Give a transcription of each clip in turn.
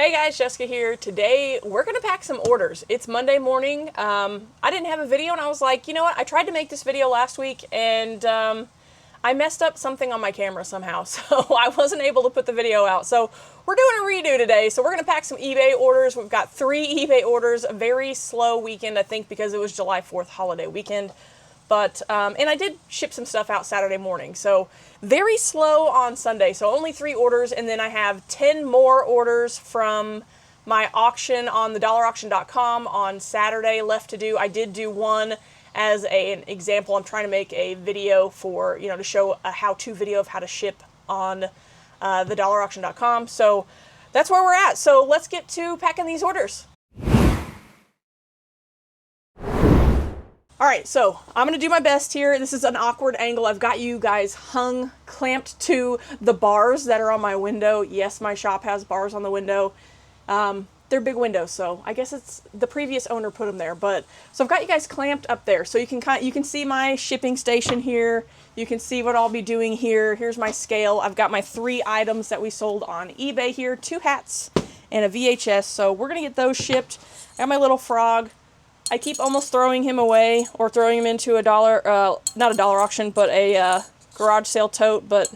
Hey guys, Jessica here. Today we're going to pack some orders. It's Monday morning. I didn't have a video and I was like, you know what? I tried to make this video last week and I messed up something on my camera somehow. So I wasn't able to put the video out. So we're doing a redo today. So we're going to pack some eBay orders. We've got 3 eBay orders. A very slow weekend, I think, because it was July 4th holiday weekend. But, and I did ship some stuff out Saturday morning, so very slow on Sunday. So only 3 orders, and then I have 10 more orders from my auction on the dollarauction.com on Saturday left to do. I did do one as an example. I'm trying to make a video for, to show a how-to video of how to ship on the dollarauction.com. So that's where we're at. So let's get to packing these orders. All right, so I'm gonna do my best here. This is an awkward angle. I've got you guys clamped to the bars that are on my window. Yes, my shop has bars on the window. They're big windows, so I guess it's the previous owner put them there. But so I've got you guys clamped up there, so you can see my shipping station here. You can see what I'll be doing here. Here's my scale. I've got my 3 items that we sold on eBay here: 2 hats and a VHS. So we're gonna get those shipped. I got my little frog. I keep almost throwing him away or throwing him into a not a dollar auction, but a garage sale tote. But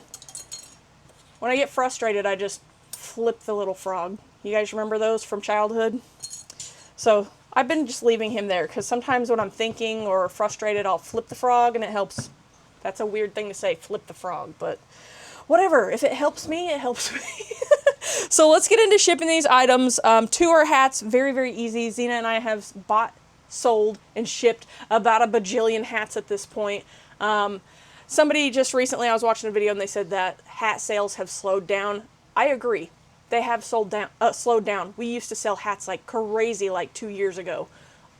when I get frustrated, I just flip the little frog. You guys remember those from childhood? So I've been just leaving him there because sometimes when I'm thinking or frustrated, I'll flip the frog and it helps. That's a weird thing to say, flip the frog, but whatever. If it helps me, it helps me. So let's get into shipping these items. 2 are hats, very, very easy. Zena and I have sold and shipped about a bajillion hats at this point. Somebody just recently, I was watching a video and they said that hat sales have slowed down. I agree. They have slowed down. We used to sell hats like crazy like 2 years ago,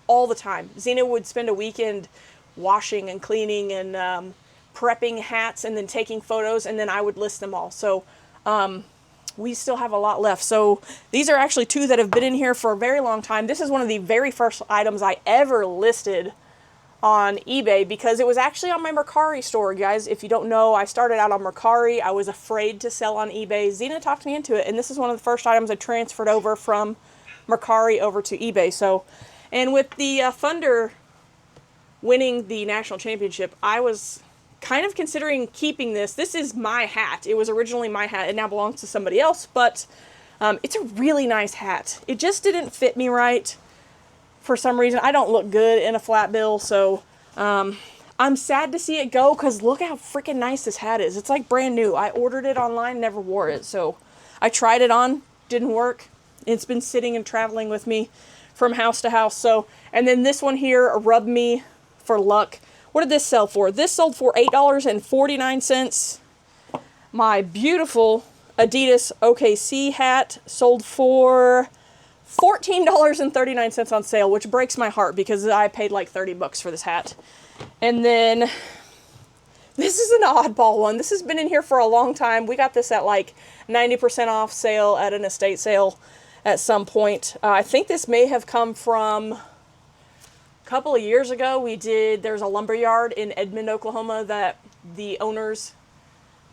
all the time. Zena would spend a weekend washing and cleaning and prepping hats and then taking photos, and then I would list them all. So we still have a lot left. So these are actually 2 that have been in here for a very long time. This is one of the very first items I ever listed on eBay because it was actually on my Mercari store, guys. If you don't know, I started out on Mercari. I was afraid to sell on eBay. Zena talked me into it, and this is one of the first items I transferred over from Mercari over to eBay. So, and with the Thunder winning the national championship, I was kind of considering keeping this. This is my hat. It was originally my hat. It now belongs to somebody else, but it's a really nice hat. It just didn't fit me right for some reason. I don't look good in a flat bill, so I'm sad to see it go because look how freaking nice this hat is. It's like brand new. I ordered it online, never wore it, so I tried it on, didn't work. It's been sitting and traveling with me from house to house. So, and then this one here, rubbed me for luck. What did this sell for? This sold for $8.49. My beautiful Adidas OKC hat sold for $14.39 on sale, which breaks my heart because I paid like 30 bucks for this hat. And then this is an oddball one. This has been in here for a long time. We got this at like 90% off sale at an estate sale at some point. I think this may have come from couple of years ago. There's a lumber yard in Edmond, Oklahoma that the owners,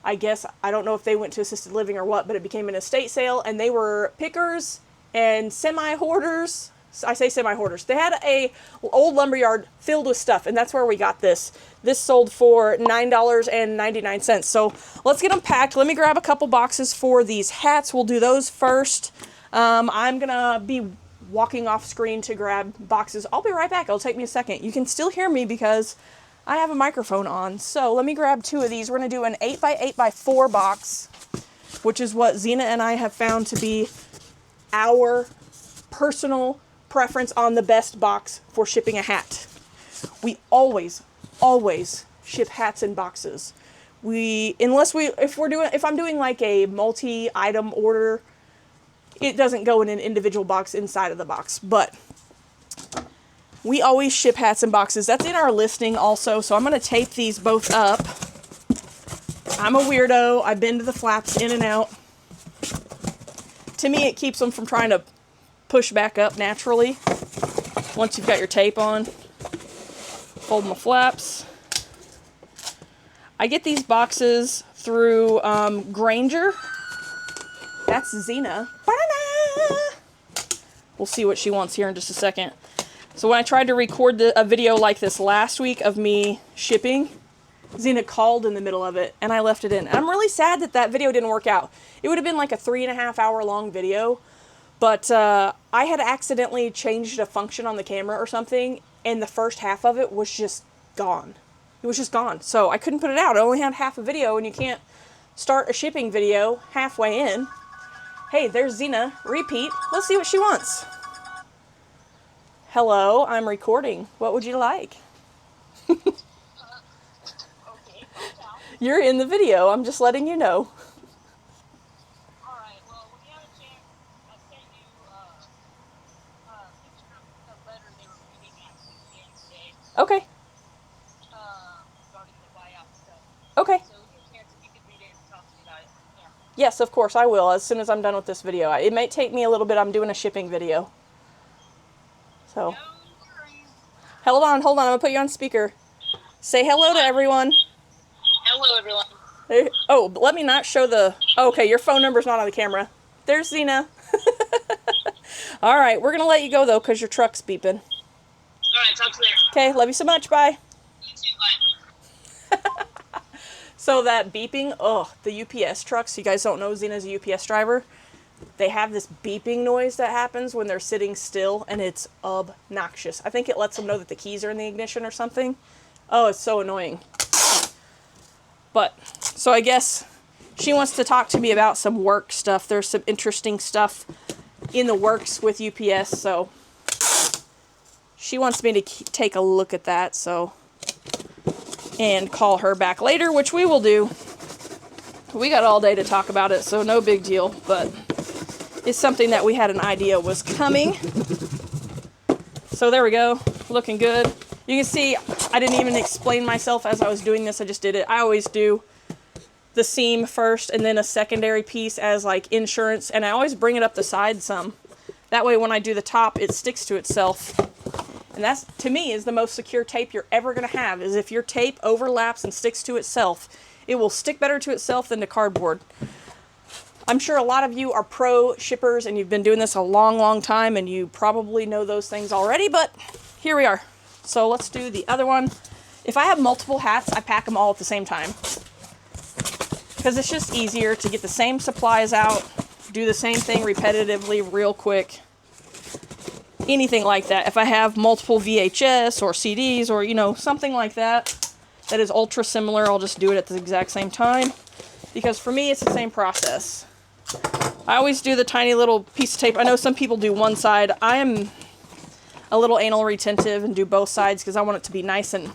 I guess, I don't know if they went to assisted living or what, but it became an estate sale and they were pickers and semi-hoarders. I say semi-hoarders. They had a old lumber yard filled with stuff, and that's where we got this. This sold for $9.99. So let's get them packed. Let me grab a couple boxes for these hats. We'll do those first. I'm gonna be walking off screen to grab boxes. I'll be right back. It'll take me a second. You can still hear me because I have a microphone on. So let me grab 2 of these. We're going to do an 8x8x4 box, which is what Zena and I have found to be our personal preference on the best box for shipping a hat. We always ship hats in boxes. If I'm doing like a multi-item order, it doesn't go in an individual box inside of the box, but we always ship hats in boxes. That's in our listing also, so I'm going to tape these both up. I'm a weirdo. I bend the flaps in and out. To me, it keeps them from trying to push back up naturally once you've got your tape on. Fold my flaps. I get these boxes through Granger. That's Zena. Ba-da-da! we'll see what she wants here in just a second. So when I tried to record a video like this last week of me shipping, Xena called in the middle of it, and I left it in. And I'm really sad that that video didn't work out. It would have been like a 3.5 hour long video, but I had accidentally changed a function on the camera or something, and the first half of it was just gone. It was just gone. So I couldn't put it out. I only had half a video, and you can't start a shipping video halfway in. Hey, there's Xena. Repeat. Let's see what she wants. Hello, I'm recording. What would you like? Okay, You're in the video. I'm just letting you know. alright, well, when you have a chance, I sent you a picture of the letter they were reading at the end today, Okay. regarding the buyout stuff. Okay. So, if you have a chance, if you could read it and talk to me about it. Yeah. Yes, of course, I will as soon as I'm done with this video. It may take me a little bit. I'm doing a shipping video. So, No worries. hold on. I'm going to put you on speaker. Say hello to everyone. Hello, everyone. Oh, but let me not show the... Oh, okay, your phone number's not on the camera. There's Xena. All right, we're going to let you go, though, because your truck's beeping. Alright, talk to you later. Okay, love you so much. Bye. You too, bye. So that beeping, the UPS trucks, you guys don't know Xena's a UPS driver. They have this beeping noise that happens when they're sitting still, and it's obnoxious. I think it lets them know that the keys are in the ignition or something. Oh, it's so annoying. But, so I guess she wants to talk to me about some work stuff. There's some interesting stuff in the works with UPS, so she wants me to take a look at that, so, and call her back later, which we will do. We got all day to talk about it, so no big deal, but it's something that we had an idea was coming. So there we go, looking good. You can see I didn't even explain myself as I was doing this, I just did it. I always do the seam first and then a secondary piece as like insurance, and I always bring it up the side some. That way when I do the top, it sticks to itself. And that's, to me, is the most secure tape you're ever going to have, is if your tape overlaps and sticks to itself. It will stick better to itself than to cardboard. I'm sure a lot of you are pro shippers and you've been doing this a long, long time and you probably know those things already, but here we are. So let's do the other one. If I have multiple hats, I pack them all at the same time, because it's just easier to get the same supplies out, do the same thing repetitively real quick. Anything like that. If I have multiple VHS or CDs or, you know, something like that that is ultra similar, I'll just do it at the exact same time, because for me it's the same process. I always do the tiny little piece of tape. I know some people do one side. I am a little anal retentive and do both sides because I want it to be nice and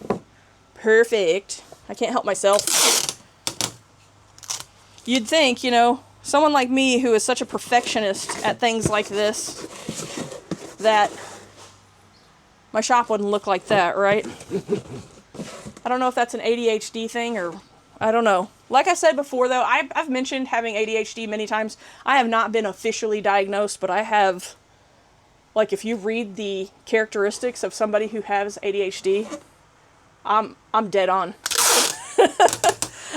perfect. I can't help myself. You'd think, you know, someone like me who is such a perfectionist at things like this, that my shop wouldn't look like that, right? I don't know if that's an ADHD thing or I don't know. Like I said before, though, I've mentioned having ADHD many times. I have not been officially diagnosed, but I have, like, if you read the characteristics of somebody who has ADHD, I'm dead on.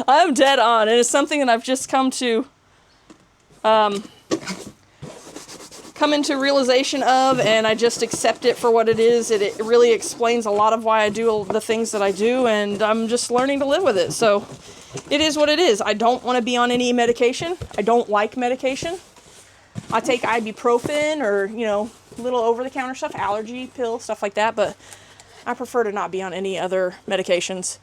I'm dead on, and it's something that I've just come into realization of, and I just accept it for what it is. It really explains a lot of why I do the things that I do, and I'm just learning to live with it. So it is what it is. I don't want to be on any medication. I don't like medication. I take ibuprofen or, you know, little over-the-counter stuff, allergy pill, stuff like that, but I prefer to not be on any other medications.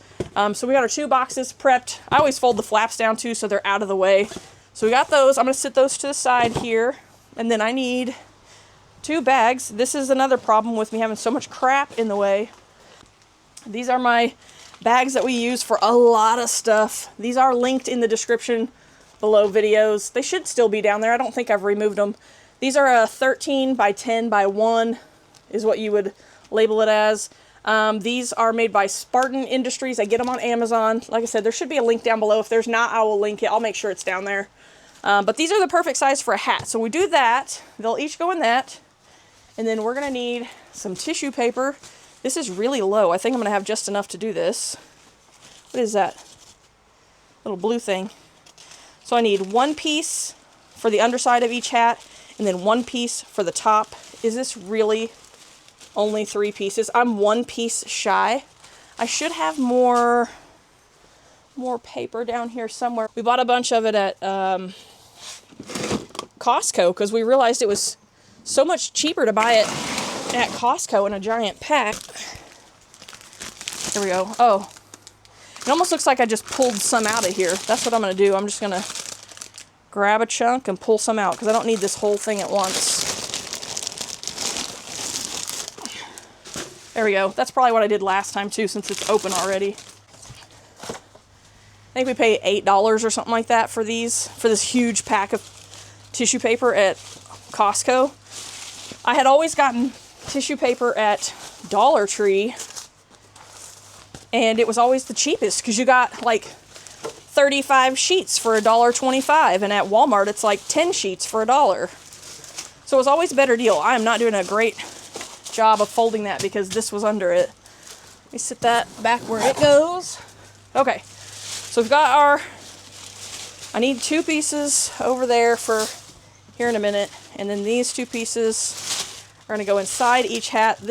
So we got our 2 boxes prepped. I always fold the flaps down too so they're out of the way. So we got those. I'm going to sit those to the side here. And then I need 2 bags. This is another problem with me having so much crap in the way. These are my bags that we use for a lot of stuff. These are linked in the description below videos. They should still be down there. I don't think I've removed them. These are a 13 by 10 by 1 is what you would label it as. These are made by Spartan Industries. I get them on Amazon. Like I said, there should be a link down below. If there's not, I will link it. I'll make sure it's down there. But these are the perfect size for a hat. So we do that. They'll each go in that. And then we're going to need some tissue paper. This is really low. I think I'm going to have just enough to do this. What is that? Little blue thing. So I need 1 piece for the underside of each hat, and then 1 piece for the top is this really only 3 pieces? I'm 1 piece shy. I should have more paper down here somewhere. We bought a bunch of it at Costco because we realized it was so much cheaper to buy it at Costco in a giant pack. There we go. Oh, it almost looks like I just pulled some out of here. That's what I'm going to do. I'm just going to grab a chunk and pull some out because I don't need this whole thing at once. There we go. That's probably what I did last time too, since it's open already. I think we paid $8 or something like that for this huge pack of tissue paper at Costco. I had always gotten tissue paper at Dollar Tree, and it was always the cheapest because you got like 35 sheets for $1.25, and at Walmart it's like 10 sheets for $1. So it was always a better deal. I am not doing a great job of folding that because this was under it. Let me sit that back where it goes. Okay, so we've got I need 2 pieces over there for here in a minute, and then these 2 pieces are going to go inside each hat.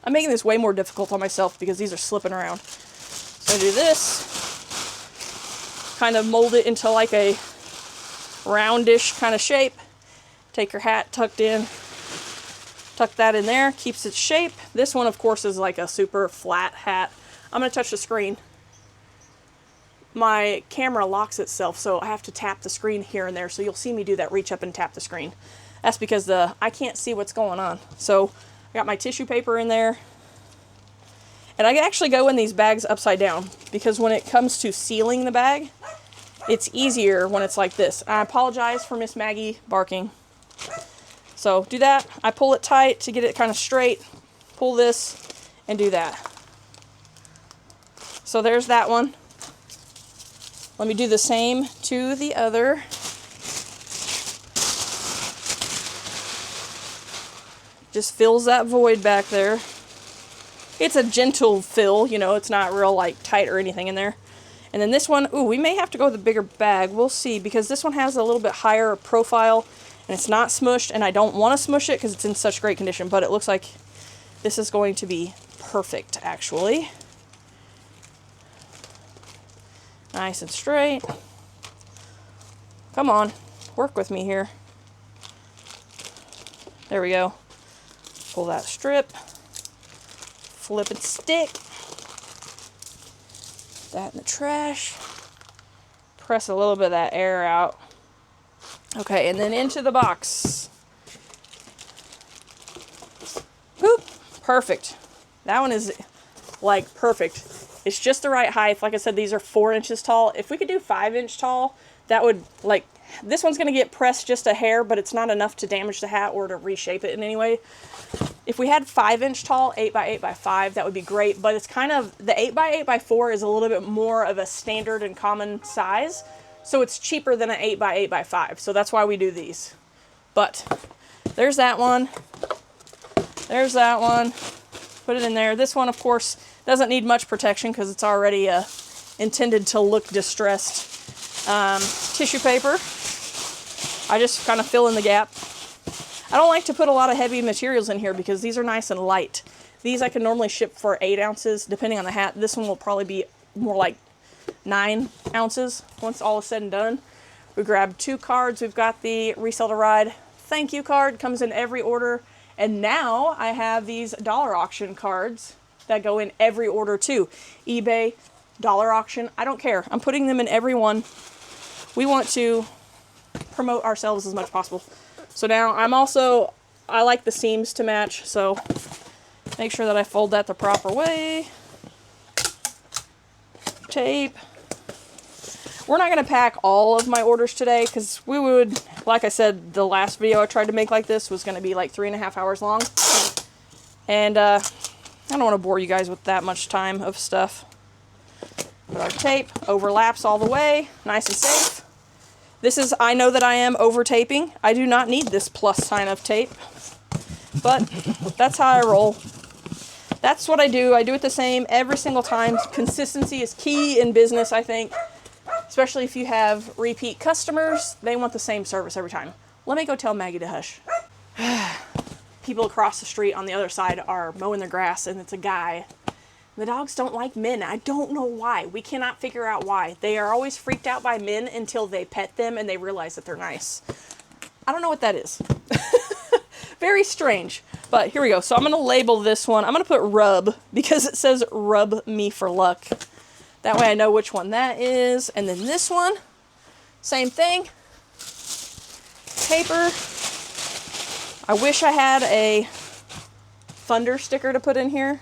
I'm making this way more difficult on myself because these are slipping around. So I do this, kind of mold it into like a roundish kind of shape. Take your hat tucked in, tuck that in there, keeps its shape. This one, of course, is like a super flat hat. I'm going to touch the screen. My camera locks itself, so I have to tap the screen here and there. So you'll see me do that, reach up and tap the screen. That's because I can't see what's going on. So I got my tissue paper in there. And I actually go in these bags upside down because when it comes to sealing the bag, it's easier when it's like this. I apologize for Miss Maggie barking. So do that. I pull it tight to get it kind of straight. Pull this and do that. So there's that one. Let me do the same to the other. Just fills that void back there. It's a gentle fill, you know, it's not real like tight or anything in there. And then this one, ooh, we may have to go with a bigger bag. We'll see, because this one has a little bit higher profile and it's not smushed, and I don't want to smush it because it's in such great condition, but it looks like this is going to be perfect actually. Nice and straight. Come on, work with me here. There we go. Pull that strip. Flip and stick. That in the trash. Press a little bit of that air out. Okay, and then into the box. Boop. Perfect. That one is like perfect. It's just the right height. Like I said, these are 4 inches tall. If we could do 5-inch tall, that would, like, this one's going to get pressed just a hair, but it's not enough to damage the hat or to reshape it in any way. If we had 5-inch tall, 8x8x5, that would be great, but it's kind of, the 8x8x4 is a little bit more of a standard and common size, so it's cheaper than an 8x8x5, so that's why we do these. But there's that one. There's that one. Put it in there. This one, of course, doesn't need much protection because it's already intended to look distressed. Tissue paper. I just kind of fill in the gap. I don't like to put a lot of heavy materials in here because these are nice and light. These I can normally ship for 8 ounces depending on the hat. This one will probably be more like 9 ounces once all is said and done. We grabbed 2 cards. We've got the Reseller Ride thank you card. Comes in every order. And now I have these dollar auction cards that go in every order too. eBay, dollar auction, I don't care. I'm putting them in every one. We want to promote ourselves as much as possible. So now I like the seams to match, so make sure that I fold that the proper way. Tape. We're not going to pack all of my orders today because we would, like I said, the last video I tried to make like this was going to be like 3.5 hours long. And I don't want to bore you guys with that much time of stuff. But our tape overlaps all the way, nice and safe. This is, I know that I am over taping. I do not need this plus sign of tape, but that's how I roll. That's what I do. I do it the same every single time. Consistency is key in business, I think. Especially if you have repeat customers, they want the same service every time. Let me go tell Maggie to hush. people across the street on the other side are mowing their grass, and it's a guy. The dogs don't like men. I don't know why. We cannot figure out why. They are always freaked out by men until they pet them and they realize that they're nice. I don't know what that is. Very strange. But here we go. So I'm going to label this one. I'm going to put rub because it says rub me for luck. That way I know which one that is. And then this one, same thing. Paper. I wish I had a Thunder sticker to put in here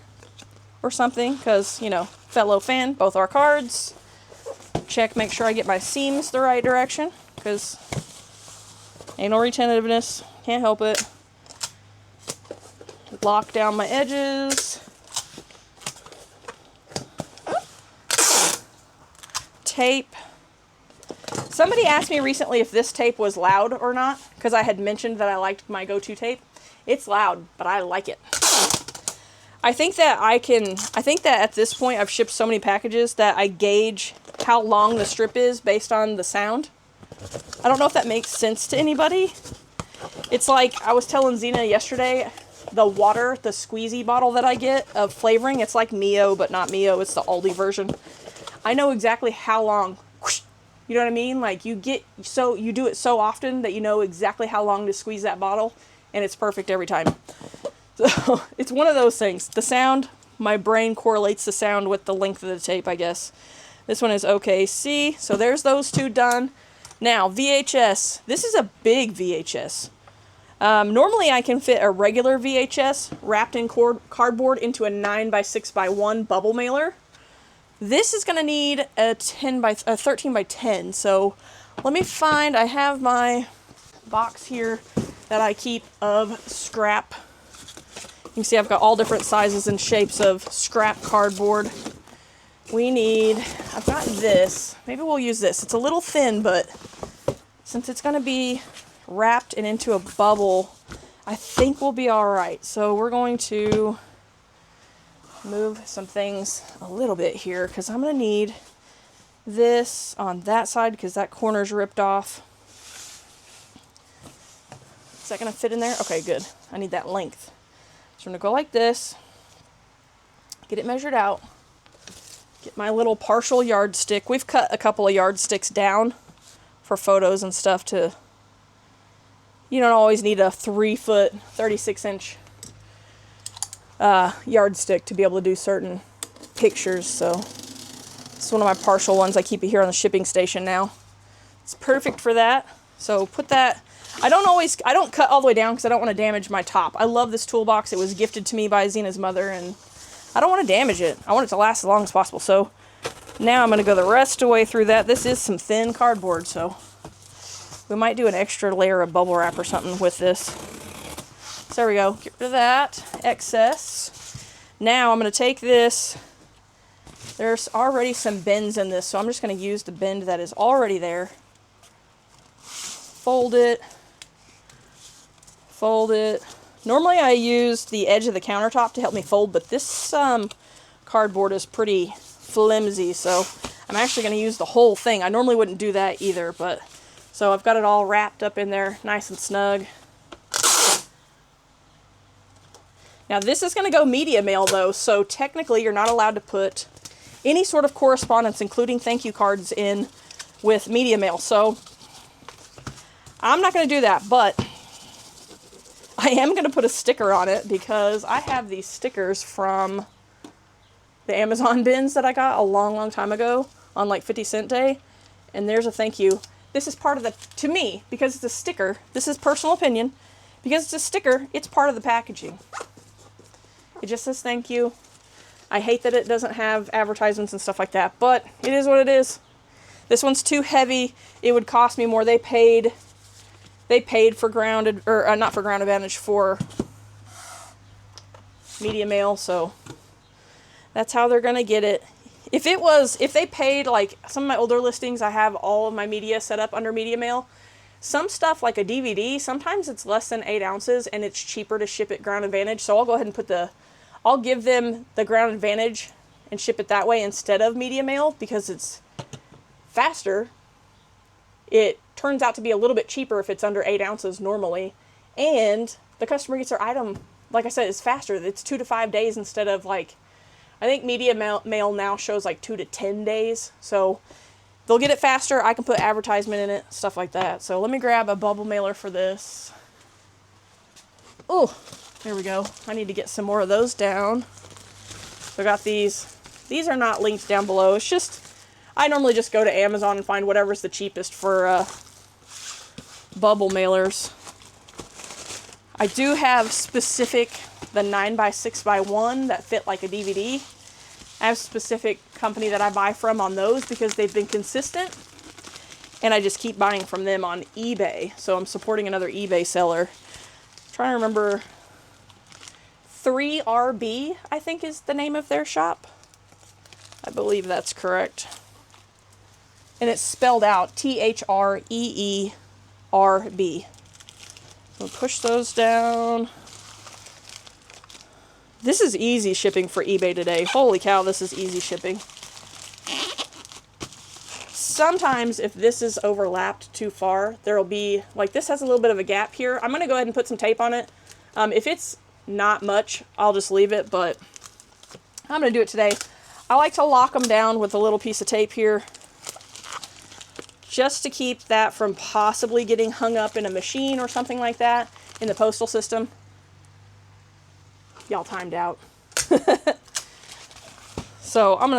or something, because, you know, fellow fan, both our cards. Check, make sure I get my seams the right direction, because anal retentiveness, can't help it. Lock down my edges. Tape. Somebody asked me recently if this tape was loud or not, because I had mentioned that I liked my go-to tape. It's loud, but I like it. I think that at this point I've shipped so many packages that I gauge how long the strip is based on the sound. I don't know if that makes sense to anybody. It's like I was telling Xena yesterday, the water, the squeezy bottle that I get of flavoring, it's like Mio, but not Mio, it's the Aldi version. I know exactly how long, you know what I mean? Like you do it so often that you know exactly how long to squeeze that bottle, and it's perfect every time. So it's one of those things. The sound, my brain correlates the sound with the length of the tape, I guess. This one is OKC. So there's those two done. Now, VHS. This is a big VHS. Normally I can fit a regular VHS wrapped in cardboard into a 9x6x1 bubble mailer. This is going to need a 13 by 10. So let me find, I have my box here that I keep of scrap. You can see I've got all different sizes and shapes of scrap cardboard. I've got this. Maybe we'll use this. It's a little thin, but since it's going to be wrapped and into a bubble, I think we'll be all right. So we're going to move some things a little bit here because I'm going to need this on that side because that corner's ripped off. Is that going to fit in there? Okay, good. I need that length. So I'm going to go like this, get it measured out, get my little partial yardstick. We've cut a couple of yardsticks down for photos and stuff to, you don't always need a 3-foot, 36-inch yardstick to be able to do certain pictures. So it's one of my partial ones. I keep it here on the shipping station now. It's perfect for that. So put that. I don't cut all the way down because I don't want to damage my top. I love this toolbox. It was gifted to me by Xena's mother, and I don't want to damage it. I want it to last as long as possible. So now I'm going to go the rest of the way through that. This is some thin cardboard, so we might do an extra layer of bubble wrap or something with this. So there we go. Get rid of that excess. Now I'm going to take this. There's already some bends in this, so I'm just going to use the bend that is already there. Fold it. Fold it. Normally I use the edge of the countertop to help me fold, but this cardboard is pretty flimsy, so I'm actually going to use the whole thing. I normally wouldn't do that either, but so I've got it all wrapped up in there nice and snug. Now this is going to go media mail though, so technically you're not allowed to put any sort of correspondence, including thank you cards, in with media mail. So I'm not going to do that, but I am going to put a sticker on it because I have these stickers from the Amazon bins that I got a long, long time ago on like 50-cent day. And there's a thank you. This is part of the, to me, because it's a sticker, this is personal opinion, because it's a sticker, it's part of the packaging. It just says thank you. I hate that it doesn't have advertisements and stuff like that, but it is what it is. This one's too heavy. It would cost me more. They paid for grounded, or not for Ground Advantage, for media mail, so that's how they're gonna get it. If they paid, like some of my older listings, I have all of my media set up under media mail. Some stuff like a DVD, sometimes it's less than 8 ounces and it's cheaper to ship it Ground Advantage, so I'll go ahead and I'll give them the Ground Advantage and ship it that way instead of media mail because it's faster. It turns out to be a little bit cheaper if it's under 8 ounces normally, and the customer gets their item, like I said, it's faster. It's 2 to 5 days instead of like, I think media mail now shows like 2 to 10 days. So they'll get it faster. I can put advertisement in it, stuff like that. So let me grab a bubble mailer for this. Oh, there we go. I need to get some more of those down. So I got these. These are not linked down below. It's just, I normally just go to Amazon and find whatever's the cheapest for bubble mailers. I do have specific, the 9x6x1 that fit like a DVD. I have a specific company that I buy from on those because they've been consistent. And I just keep buying from them on eBay. So I'm supporting another eBay seller. I'm trying to remember, 3RB, I think is the name of their shop. I believe that's correct. And it's spelled out THREERB. So push those down. This is easy shipping for eBay today. Holy cow, this is easy shipping. Sometimes if this is overlapped too far, there'll be, like this has a little bit of a gap here. I'm going to go ahead and put some tape on it. If it's not much, I'll just leave it, but I'm going to do it today. I like to lock them down with a little piece of tape here, just to keep that from possibly getting hung up in a machine or something like that in the postal system. Y'all timed out. So I'm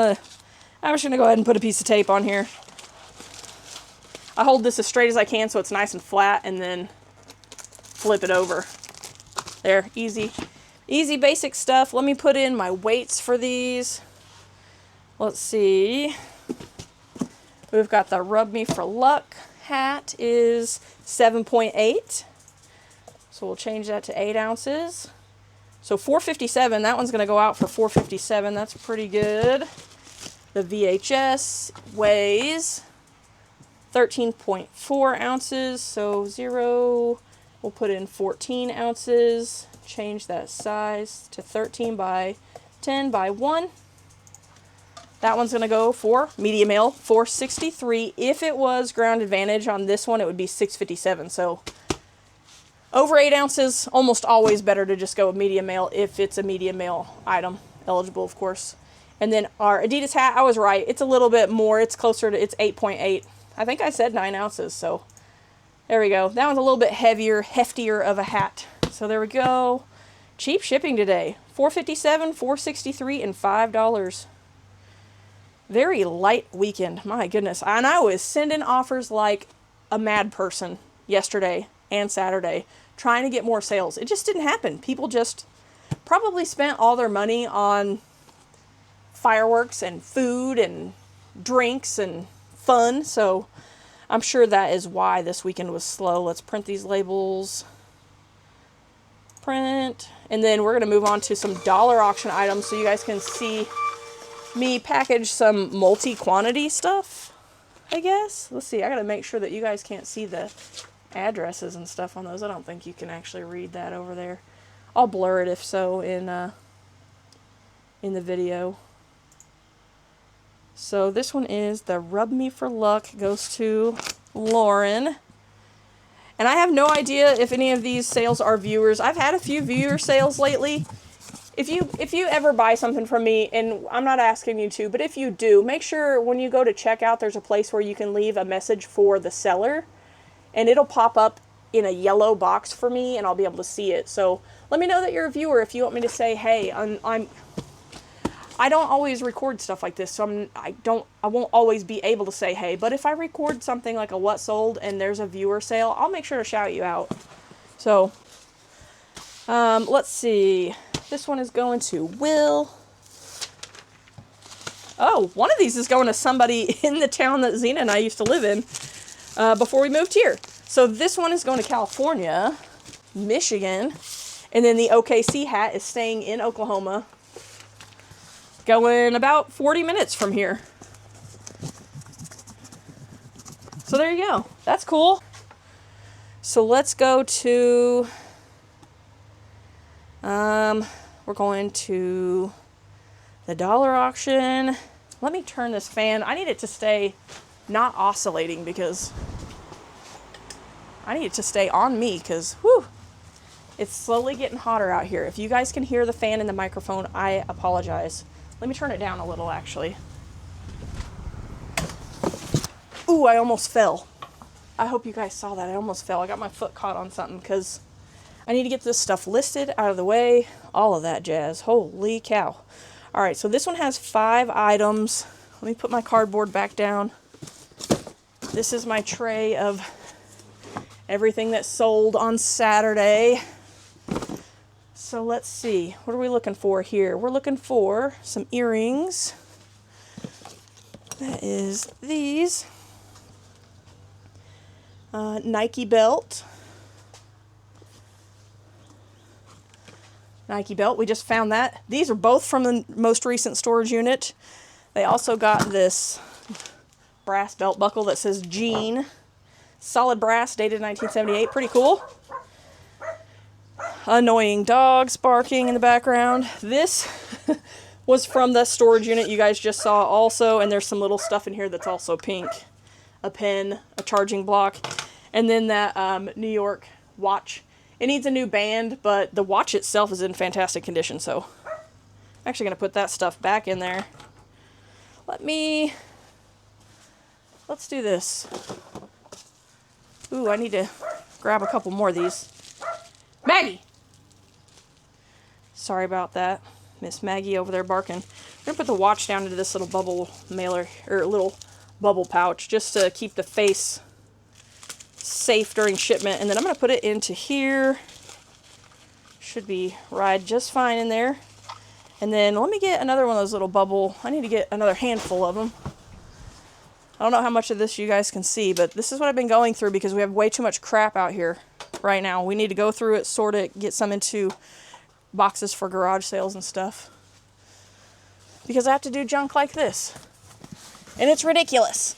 just gonna go ahead and put a piece of tape on here. I hold this as straight as I can so it's nice and flat, and then flip it over. There, easy basic stuff. Let me put in my weights for these. Let's see. We've got the Rub Me for Luck hat is 7.8. So we'll change that to 8 ounces. So $4.57, that one's going to go out for $4.57. That's pretty good. The VHS weighs 13.4 ounces. So 0, we'll put in 14 ounces. Change that size to 13 by 10 by 1. That one's going to go for medium mail, $4.63. If it was Ground Advantage on this one, it would be $6.57. So over 8 ounces, almost always better to just go with medium mail if it's a medium mail item, eligible of course. And then our Adidas hat, I was right. It's a little bit more. It's closer to, it's 8.8. I think I said 9 ounces, so there we go. That one's a little bit heavier, heftier of a hat. So there we go. Cheap shipping today. $4.57, $4.63, and $5. Very light weekend, my goodness. And I was sending offers like a mad person yesterday and Saturday, trying to get more sales. It just didn't happen. People just probably spent all their money on fireworks and food and drinks and fun. So I'm sure that is why this weekend was slow. Let's print these labels. Print. And then we're going to move on to some dollar auction items so you guys can see me package some multi-quantity stuff, I guess. Let's see. I got to make sure that you guys can't see the addresses and stuff on those. I don't think you can actually read that over there. I'll blur it if so in the video. So this one is the Rub Me for Luck, goes to Lauren. And I have no idea if any of these sales are viewers. I've had a few viewer sales lately. If you ever buy something from me, and I'm not asking you to, but if you do, make sure when you go to checkout, there's a place where you can leave a message for the seller, and it'll pop up in a yellow box for me, and I'll be able to see it. So let me know that you're a viewer if you want me to say, hey, I don't always record stuff like this, so I won't always be able to say hey, but if I record something like a what sold and there's a viewer sale, I'll make sure to shout you out. So let's see. This one is going to Will. Oh, one of these is going to somebody in the town that Zena and I used to live in before we moved here. So this one is going to California, Michigan, and then the OKC hat is staying in Oklahoma, going about 40 minutes from here. So there you go. That's cool. So let's go to... we're going to the dollar auction. Let me turn this fan. I need it to stay not oscillating because I need it to stay on me because, whew, It's slowly getting hotter out here. If you guys can hear the fan in the microphone, I apologize. Let me turn it down a little, actually. Ooh, I almost fell. I hope you guys saw that. I almost fell. I got my foot caught on something because I need to get this stuff listed, out of the way, all of that jazz. Holy cow. All right, so this one has 5 items. Let me put my cardboard back down. This is my tray of everything that sold on Saturday. So let's see. What are we looking for here? We're looking for some earrings. That is these. Nike belt. Nike belt. We just found that. These are both from the most recent storage unit. They also got this brass belt buckle that says Jean. Solid brass, dated 1978. Pretty cool. Annoying dogs barking in the background. This was from the storage unit you guys just saw also, and there's some little stuff in here that's also pink. A pen, a charging block, and then that New York watch. It needs a new band, but the watch itself is in fantastic condition, so I'm actually going to put that stuff back in there. Let's do this. Ooh, I need to grab a couple more of these. Maggie! Sorry about that. Miss Maggie over there barking. I'm going to put the watch down into this little bubble mailer, or little bubble pouch, just to keep the face safe during shipment. And then I'm going to put it into here. Should be ride just fine in there. And then let me get another one of those little bubble. I need to get another handful of them. I don't know how much of this you guys can see, but this is what I've been going through because we have way too much crap out here right now. We need to go through it, sort it, get some into boxes for garage sales and stuff. Because I have to do junk like this. And it's ridiculous.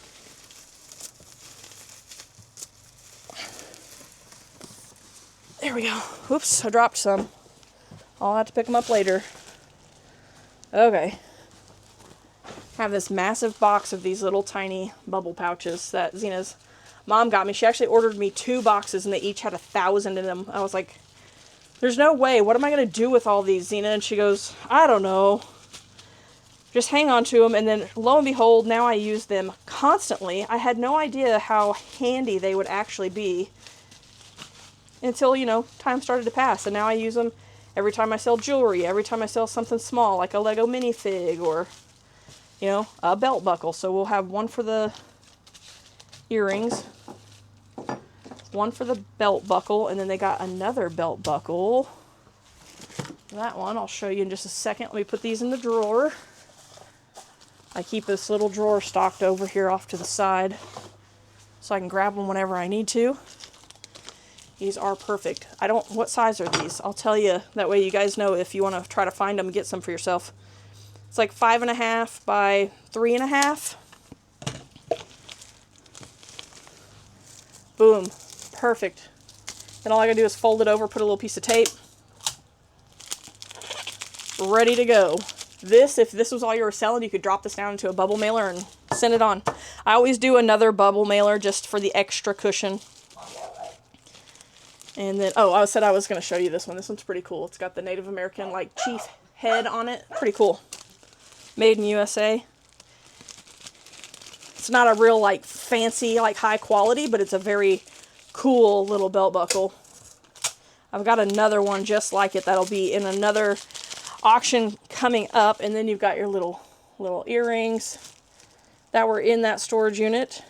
There we go. Oops, I dropped some. I'll have to pick them up later. Okay. Have this massive box of these little tiny bubble pouches that Zena's mom got me. She actually ordered me 2 boxes and they each had 1,000 in them. I was like, there's no way. What am I going to do with all these, Zena? And she goes, I don't know. Just hang on to them. And then lo and behold, now I use them constantly. I had no idea how handy they would actually be until, time started to pass. And now I use them every time I sell jewelry, every time I sell something small like a Lego minifig or, a belt buckle. So we'll have one for the earrings, one for the belt buckle, and then they got another belt buckle. That one I'll show you in just a second. Let me put these in the drawer. I keep this little drawer stocked over here off to the side so I can grab them whenever I need to. These are perfect. What size are these? I'll tell you, that way you guys know if you want to try to find them and get some for yourself. It's like 5.5 by 3.5. Boom. Perfect. Then all I gotta do is fold it over, put a little piece of tape. Ready to go. If this was all you were selling, you could drop this down into a bubble mailer and send it on. I always do another bubble mailer just for the extra cushion. And then, I said I was going to show you this one. This one's pretty cool. It's got the Native American, chief head on it. Pretty cool. Made in USA. It's not a real, fancy, high quality, but it's a very cool little belt buckle. I've got another one just like it that'll be in another auction coming up. And then you've got your little earrings that were in that storage unit.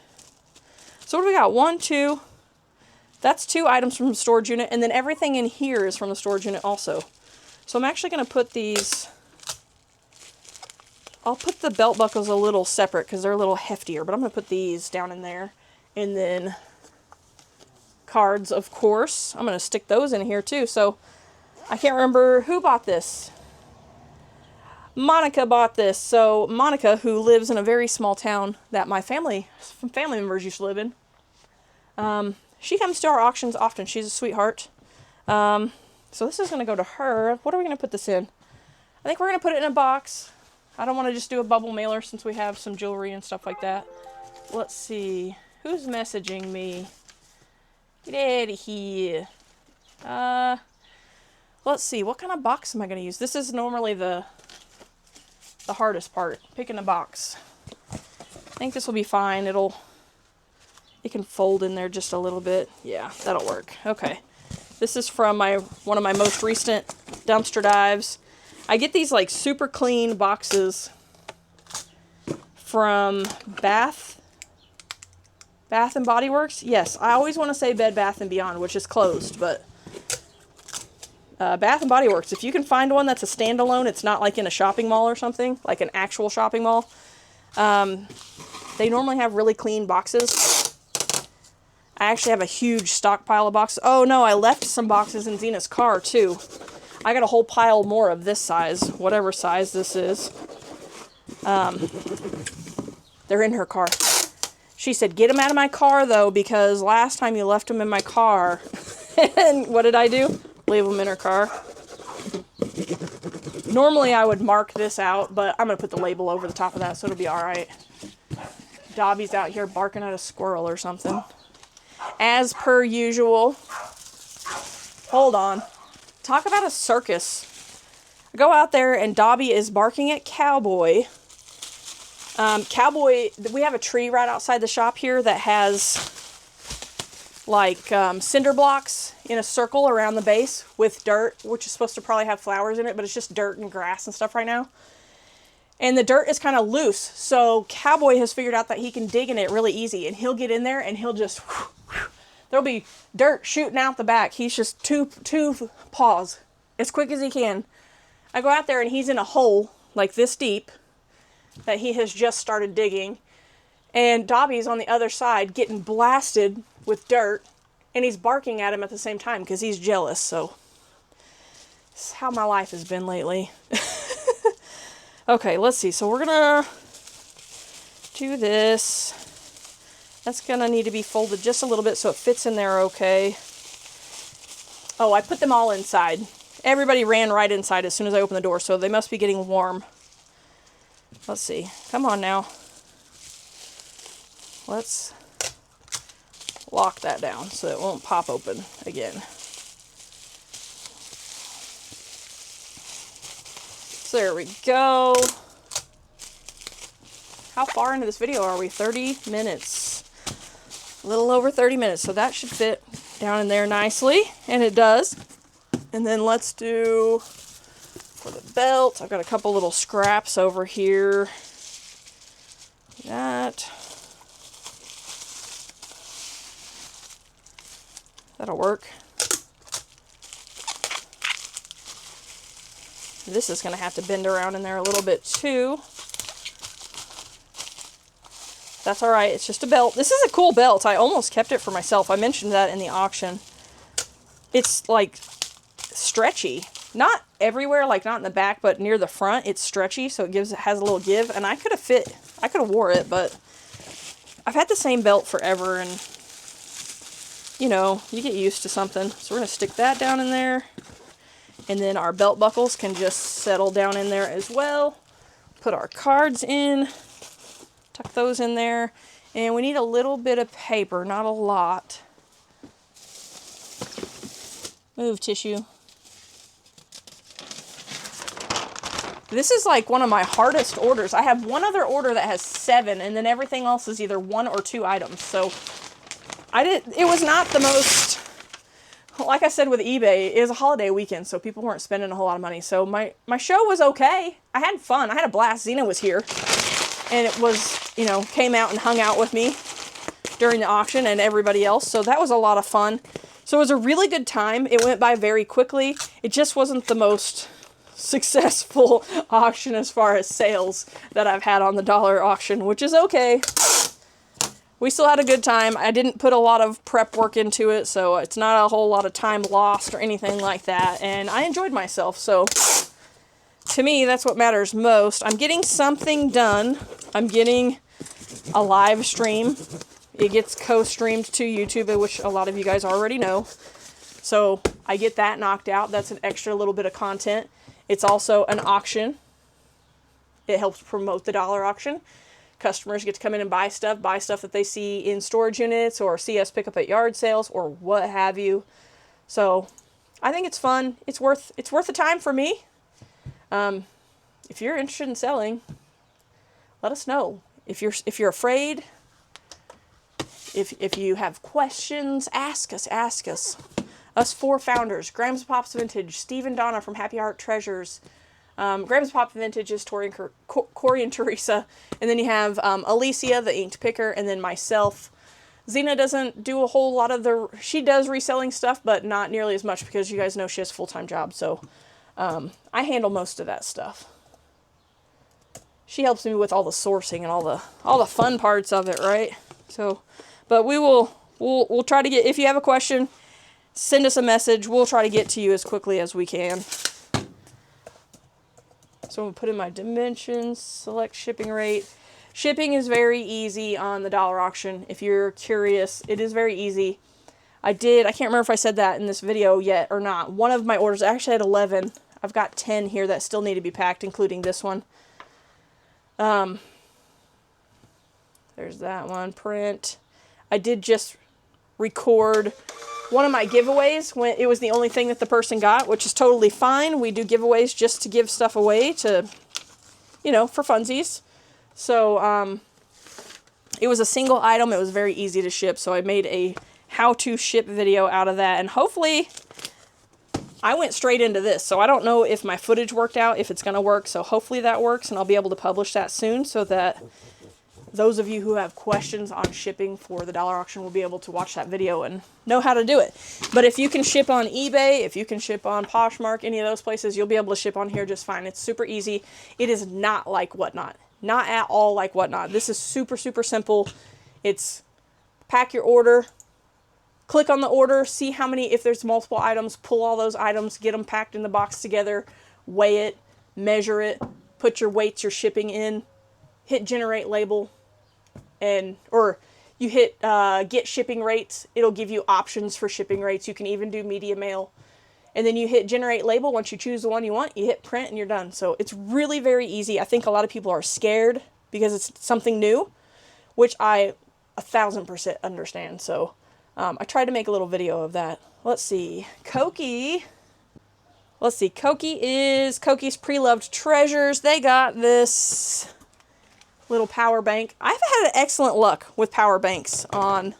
So what do we got? 1, 2... That's 2 items from the storage unit, and then everything in here is from the storage unit also. So I'm actually going to put these... I'll put the belt buckles a little separate because they're a little heftier, but I'm going to put these down in there. And then cards, of course. I'm going to stick those in here too. So I can't remember who bought this. Monica bought this. So Monica, who lives in a very small town that my family members used to live in, she comes to our auctions often. She's a sweetheart. So this is going to go to her. What are we going to put this in? I think we're going to put it in a box. I don't want to just do a bubble mailer since we have some jewelry and stuff like that. Let's see. Who's messaging me? Get out of here. Let's see, what kind of box am I going to use? This is normally the hardest part, picking a box. I think this will be fine. It can fold in there just a little bit. Yeah, that'll work. Okay. This is from one of my most recent dumpster dives. I get these like super clean boxes from Bath and Body Works. Yes, I always want to say Bed Bath & Beyond, which is closed, but Bath & Body Works. If you can find one that's a standalone, it's not like in a shopping mall or something, like an actual shopping mall. They normally have really clean boxes. I actually have a huge stockpile of boxes. Oh no, I left some boxes in Zena's car too. I got a whole pile more of this size, whatever size this is. They're in her car. She said, get them out of my car though, because last time you left them in my car. And what did I do? Leave them in her car. Normally I would mark this out, but I'm going to put the label over the top of that so it'll be alright. Dobby's out here barking at a squirrel or something. As per usual. Hold on. Talk about a circus. I go out there and Dobby is barking at Cowboy. Cowboy, we have a tree right outside the shop here that has like cinder blocks in a circle around the base with dirt, which is supposed to probably have flowers in it, but it's just dirt and grass and stuff right now. And the dirt is kind of loose, so Cowboy has figured out that he can dig in it really easy, and he'll get in there and he'll just, there'll be dirt shooting out the back. He's just two paws as quick as he can. I go out there and he's in a hole like this deep that he has just started digging, and Dobby's on the other side getting blasted with dirt, and he's barking at him at the same time because he's jealous. So this is how my life has been lately. Okay, let's see. So we're gonna do this. That's gonna need to be folded just a little bit so it fits in there okay. Oh, I put them all inside. Everybody ran right inside as soon as I opened the door, so they must be getting warm. Let's see. Come on now. Let's lock that down so it won't pop open again. So there we go. How far into this video are we? 30 minutes. A little over 30 minutes. So that should fit down in there nicely. And it does. And then let's do for the belt. I've got a couple little scraps over here. That'll work. This is going to have to bend around in there a little bit too. That's alright, it's just a belt. This is a cool belt. I almost kept it for myself. I mentioned that in the auction. It's like stretchy. Not everywhere, like not in the back, but near the front, it's stretchy, so it has a little give. And I could have wore it, but I've had the same belt forever, and you know, you get used to something. So we're going to stick that down in there. And then our belt buckles can just settle down in there as well. Put our cards in. Tuck those in there. And we need a little bit of paper, not a lot. Move, tissue. This is like one of my hardest orders. I have one other order that has 7, and then everything else is either 1 or 2 items. So it was not the most, like I said with eBay, it was a holiday weekend, so people weren't spending a whole lot of money. So my show was okay. I had fun. I had a blast. Zena was here, and it was, you know, came out and hung out with me during the auction and everybody else. So that was a lot of fun. So it was a really good time. It went by very quickly. It just wasn't the most successful auction as far as sales that I've had on the dollar auction, which is okay. We still had a good time. I didn't put a lot of prep work into it, so it's not a whole lot of time lost or anything like that, and I enjoyed myself. So to me, that's what matters most. I'm getting something done. I'm getting a live stream. It gets co-streamed to YouTube, which a lot of you guys already know. So I get that knocked out. That's an extra little bit of content. It's also an auction. It helps promote the dollar auction. Customers get to come in and buy stuff that they see in storage units or see us pick up at yard sales or what have you. So I think it's fun. It's worth the time for me. If you're interested in selling, let us know. If you're afraid, if you have questions, ask us. Us 4 founders: Grams of Pops Vintage, Steve and Donna from Happy Heart Treasures. Grams of Pop Vintage is Corey and Teresa, and then you have Alicia, the inked picker, and then myself. Xena doesn't do a whole lot of she does reselling stuff, but not nearly as much because you guys know she has a full-time job, so I handle most of that stuff. She helps me with all the sourcing and all the fun parts of it, right? So, but we'll try to get, if you have a question, send us a message. We'll try to get to you as quickly as we can. So I'm going to put in my dimensions, select shipping rate. Shipping is very easy on the dollar auction. If you're curious, it is very easy. I can't remember if I said that in this video yet or not. One of my orders, I actually had 11. I've got 10 here that still need to be packed, including this one. There's that one, print. I did just record one of my giveaways when it was the only thing that the person got, which is totally fine. We do giveaways just to give stuff away to, for funsies. So, it was a single item. It was very easy to ship. So I made a how to ship video out of that. And hopefully I went straight into this. So I don't know if my footage worked out, if it's going to work. So hopefully that works and I'll be able to publish that soon so that those of you who have questions on shipping for the dollar auction will be able to watch that video and know how to do it. But if you can ship on eBay, if you can ship on Poshmark, any of those places, you'll be able to ship on here just fine. It's super easy. It is not like Whatnot. Not at all like Whatnot. This is super, super simple. It's pack your order, click on the order, see how many, if there's multiple items, pull all those items, get them packed in the box together, weigh it, measure it, put your weights, your shipping in, hit generate label, or you hit get shipping rates. It'll give you options for shipping rates. You can even do media mail. And then you hit generate label. Once you choose the one you want, you hit print and you're done. So it's really very easy. I think a lot of people are scared because it's something new, which I 1000% understand. So I tried to make a little video of that. Let's see. Koki. Let's see. Koki's Pre-Loved Treasures. They got this little power bank. I've had excellent luck with power banks on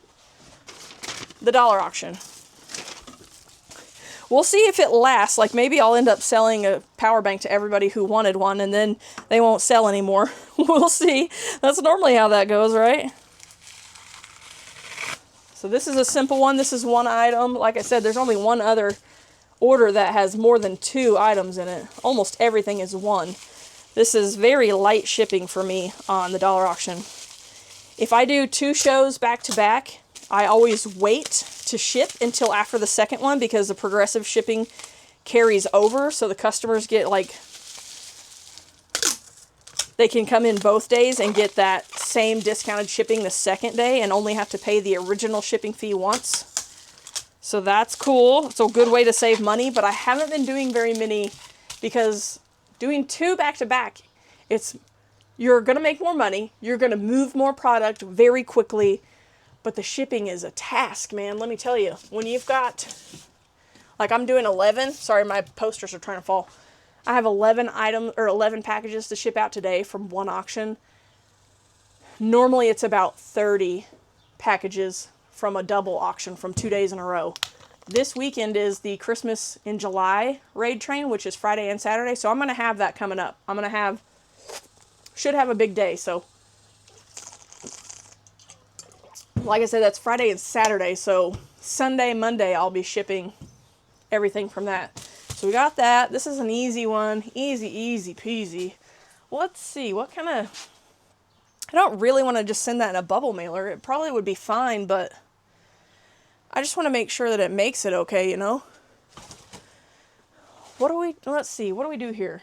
the dollar auction. We'll see if it lasts. Like maybe I'll end up selling a power bank to everybody who wanted one and then they won't sell anymore. We'll see. That's normally how that goes, right? So this is a simple one. This is one item. Like I said, there's only one other order that has more than 2 items in it. Almost everything is one. This is very light shipping for me on the dollar auction. If I do 2 shows back to back, I always wait to ship until after the second one because the progressive shipping carries over. So the customers get they can come in both days and get that same discounted shipping the second day and only have to pay the original shipping fee once. So that's cool. It's a good way to save money, but I haven't been doing very many because doing 2 back to back, you're going to make more money. You're going to move more product very quickly. But the shipping is a task, man. Let me tell you. When you've got, like I'm doing 11. Sorry, my posters are trying to fall. I have 11 packages to ship out today from one auction. Normally it's about 30 packages from a double auction from 2 days in a row. This weekend is the Christmas in July raid train, which is Friday and Saturday. So I'm going to have that coming up. Should have a big day. So like I said, that's Friday and Saturday, so Sunday, Monday, I'll be shipping everything from that. So we got that. This is an easy one. Easy peasy. Let's see, what kind of... I don't really want to just send that in a bubble mailer. It probably would be fine, but I just want to make sure that it makes it okay, you know? Let's see, what do we do here?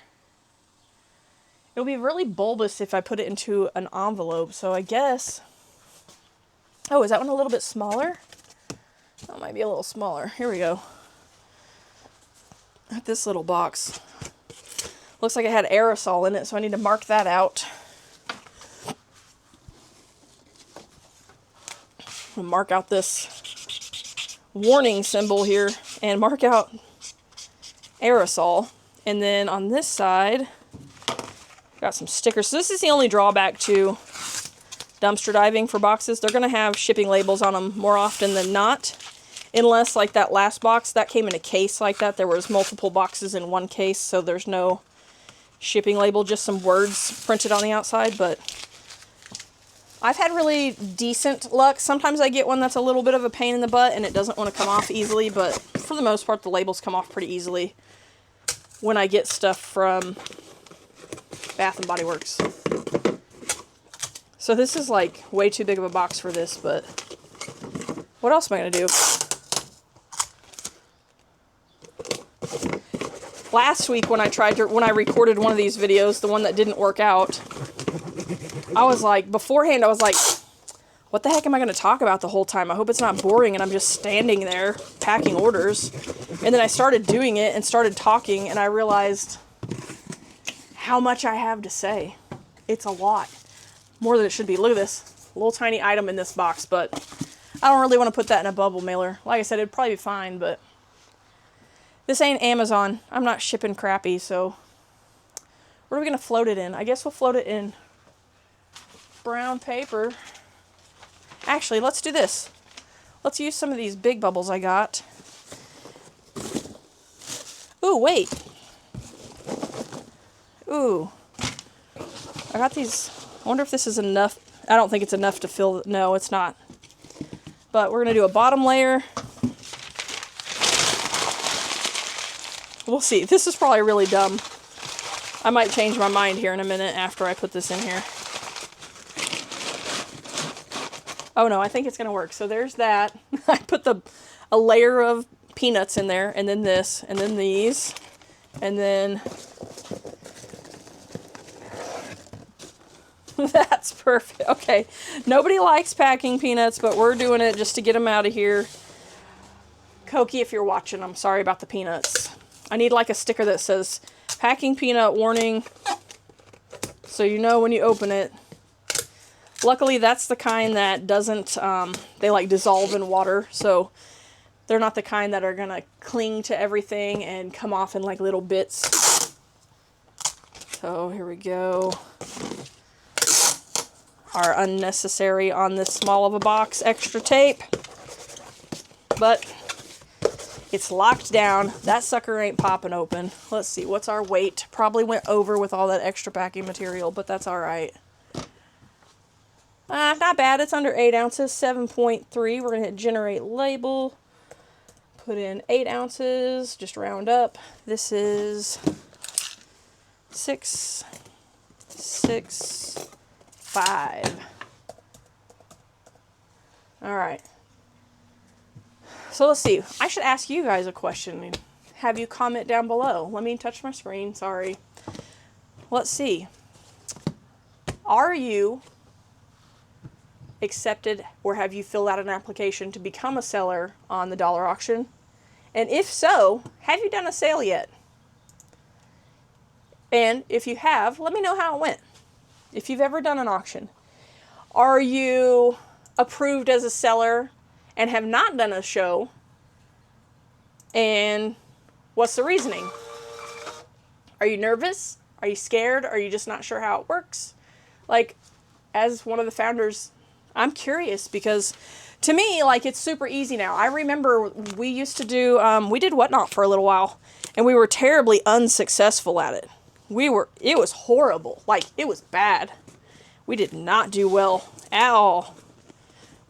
It'll be really bulbous if I put it into an envelope, so I guess... Oh, is that one a little bit smaller? That might be a little smaller. Here we go. This little box. Looks like it had aerosol in it, so I need to mark that out. I'll mark out this warning symbol here and mark out aerosol. And then on this side, got some stickers. So this is the only drawback to dumpster diving for boxes. They're going to have shipping labels on them more often than not. Unless, like that last box, that came in a case like that. There was multiple boxes in one case, so there's no shipping label, just some words printed on the outside. But I've had really decent luck. Sometimes I get one that's a little bit of a pain in the butt and it doesn't want to come off easily, but for the most part, the labels come off pretty easily when I get stuff from Bath and Body Works. So this is like way too big of a box for this, but what else am I going to do? Last week when I recorded one of these videos, the one that didn't work out, I was like, beforehand, I was like, what the heck am I going to talk about the whole time? I hope it's not boring and I'm just standing there packing orders. And then I started doing it and started talking and I realized how much I have to say. It's a lot. More than it should be. Look at this little tiny item in this box, but I don't really want to put that in a bubble mailer. Like I said, it'd probably be fine, but this ain't Amazon. I'm not shipping crappy, so what are we going to float it in? I guess we'll float it in brown paper. Actually, let's do this. Let's use some of these big bubbles I got. Ooh, wait. Ooh. I got these. I wonder if this is enough. I don't think it's enough to fill. No, it's not. But we're going to do a bottom layer. We'll see. This is probably really dumb. I might change my mind here in a minute after I put this in here. Oh no, I think it's going to work. So there's that. I put a layer of peanuts in there, and then this, and then these, and then that's perfect. Okay, nobody likes packing peanuts, but we're doing it just to get them out of here. Koki, if you're watching, I'm sorry about the peanuts. I need like a sticker that says packing peanut warning, so you know when you open it. Luckily, that's the kind that doesn't, they like dissolve in water, so they're not the kind that are going to cling to everything and come off in like little bits. So here we go. Our unnecessary on this small of a box extra tape. But it's locked down. That sucker ain't popping open. Let's see, what's our weight? Probably went over with all that extra packing material, but that's alright. Not bad. It's under 8 ounces, 7.3. We're going to hit generate label. Put in 8 ounces. Just round up. This is 6, 6, 5. Alright. So let's see. I should ask you guys a question. Have you comment down below. Let me touch my screen. Sorry. Let's see. Are you accepted or have you filled out an application to become a seller on the dollar auction? And if so, have you done a sale yet? And if you have, let me know how it went. If you've ever done an auction. Are you approved as a seller and have not done a show? And what's the reasoning? Are you nervous? Are you scared? Are you just not sure how it works? Like, as one of the founders, I'm curious because to me, like, it's super easy now. I remember we used to do, we did Whatnot for a little while, and we were terribly unsuccessful at it. It was horrible. Like, it was bad. We did not do well at all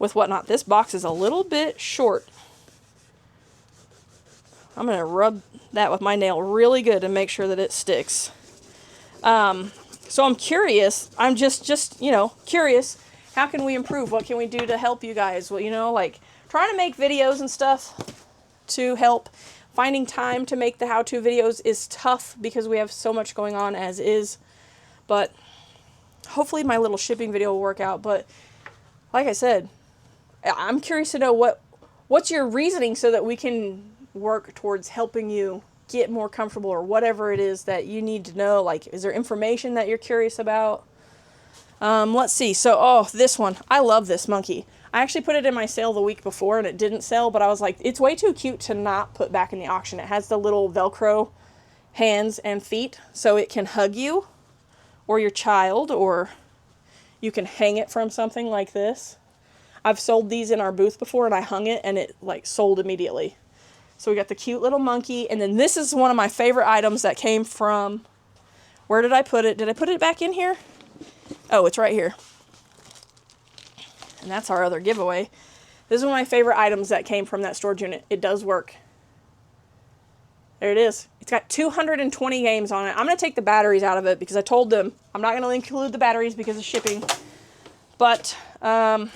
with Whatnot. This box is a little bit short. I'm going to rub that with my nail really good and make sure that it sticks. So I'm curious. I'm just, curious. How can we improve? What can we do to help you guys? Well, like trying to make videos and stuff to help. Finding time to make the how-to videos is tough because we have so much going on as is. But hopefully my little shipping video will work out. But like I said, I'm curious to know what's your reasoning so that we can work towards helping you get more comfortable or whatever it is that you need to know. Like, is there information that you're curious about? Let's see. So, this one. I love this monkey. I actually put it in my sale the week before and it didn't sell, but I was like, it's way too cute to not put back in the auction. It has the little Velcro hands and feet, so it can hug you or your child, or you can hang it from something like this. I've sold these in our booth before, and I hung it, and it like sold immediately. So we got the cute little monkey, and then this is one of my favorite items that came from, where did I put it? Did I put it back in here? Oh, it's right here. And that's our other giveaway. This is one of my favorite items that came from that storage unit. It does work. There it is. It's got 220 games on it. I'm going to take the batteries out of it because I told them I'm not going to include the batteries because of shipping. But, oh,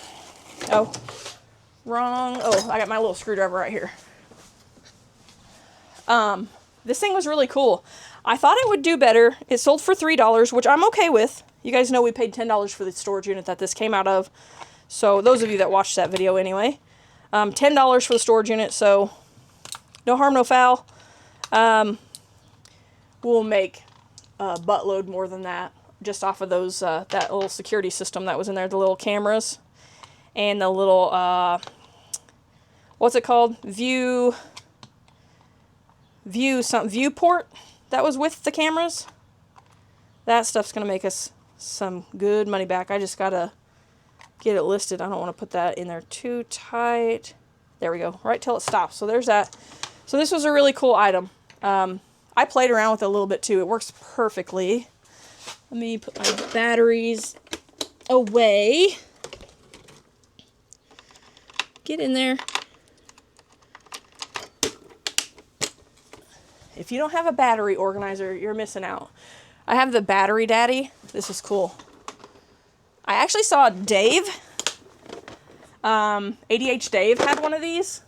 wrong. Oh, I got my little screwdriver right here. This thing was really cool. I thought it would do better. It sold for $3, which I'm okay with. You guys know we paid $10 for the storage unit that this came out of. So those of you that watched that video anyway. $10 for the storage unit, so no harm, no foul. We'll make a buttload more than that just off of those, that little security system that was in there, the little cameras and the little, what's it called? Viewport that was with the cameras. That stuff's going to make us some good money back. I just got to get it listed. I don't want to put that in there too tight. There we go. Right till it stops. So there's that. So this was a really cool item. I played around with it a little bit too. It works perfectly. Let me put my batteries away. Get in there. If you don't have a battery organizer, you're missing out. I have the Battery Daddy. This is cool. I actually saw Dave, ADH Dave had one of these.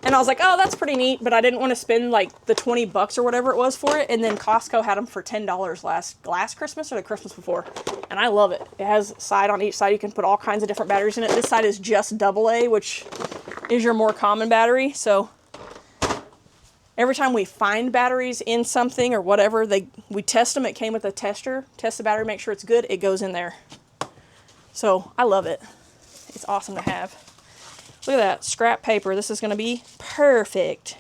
And I was like, oh, that's pretty neat, but I didn't want to spend like the 20 bucks or whatever it was for it. And then Costco had them for $10 last Christmas or the Christmas before. And I love it. It has a side on each side. You can put all kinds of different batteries in it. This side is just AA, which is your more common battery. So every time we find batteries in something or whatever, we test them. It came with a tester. Test the battery, make sure it's good. It goes in there. So I love it. It's awesome to have. Look at that, scrap paper. This is going to be perfect.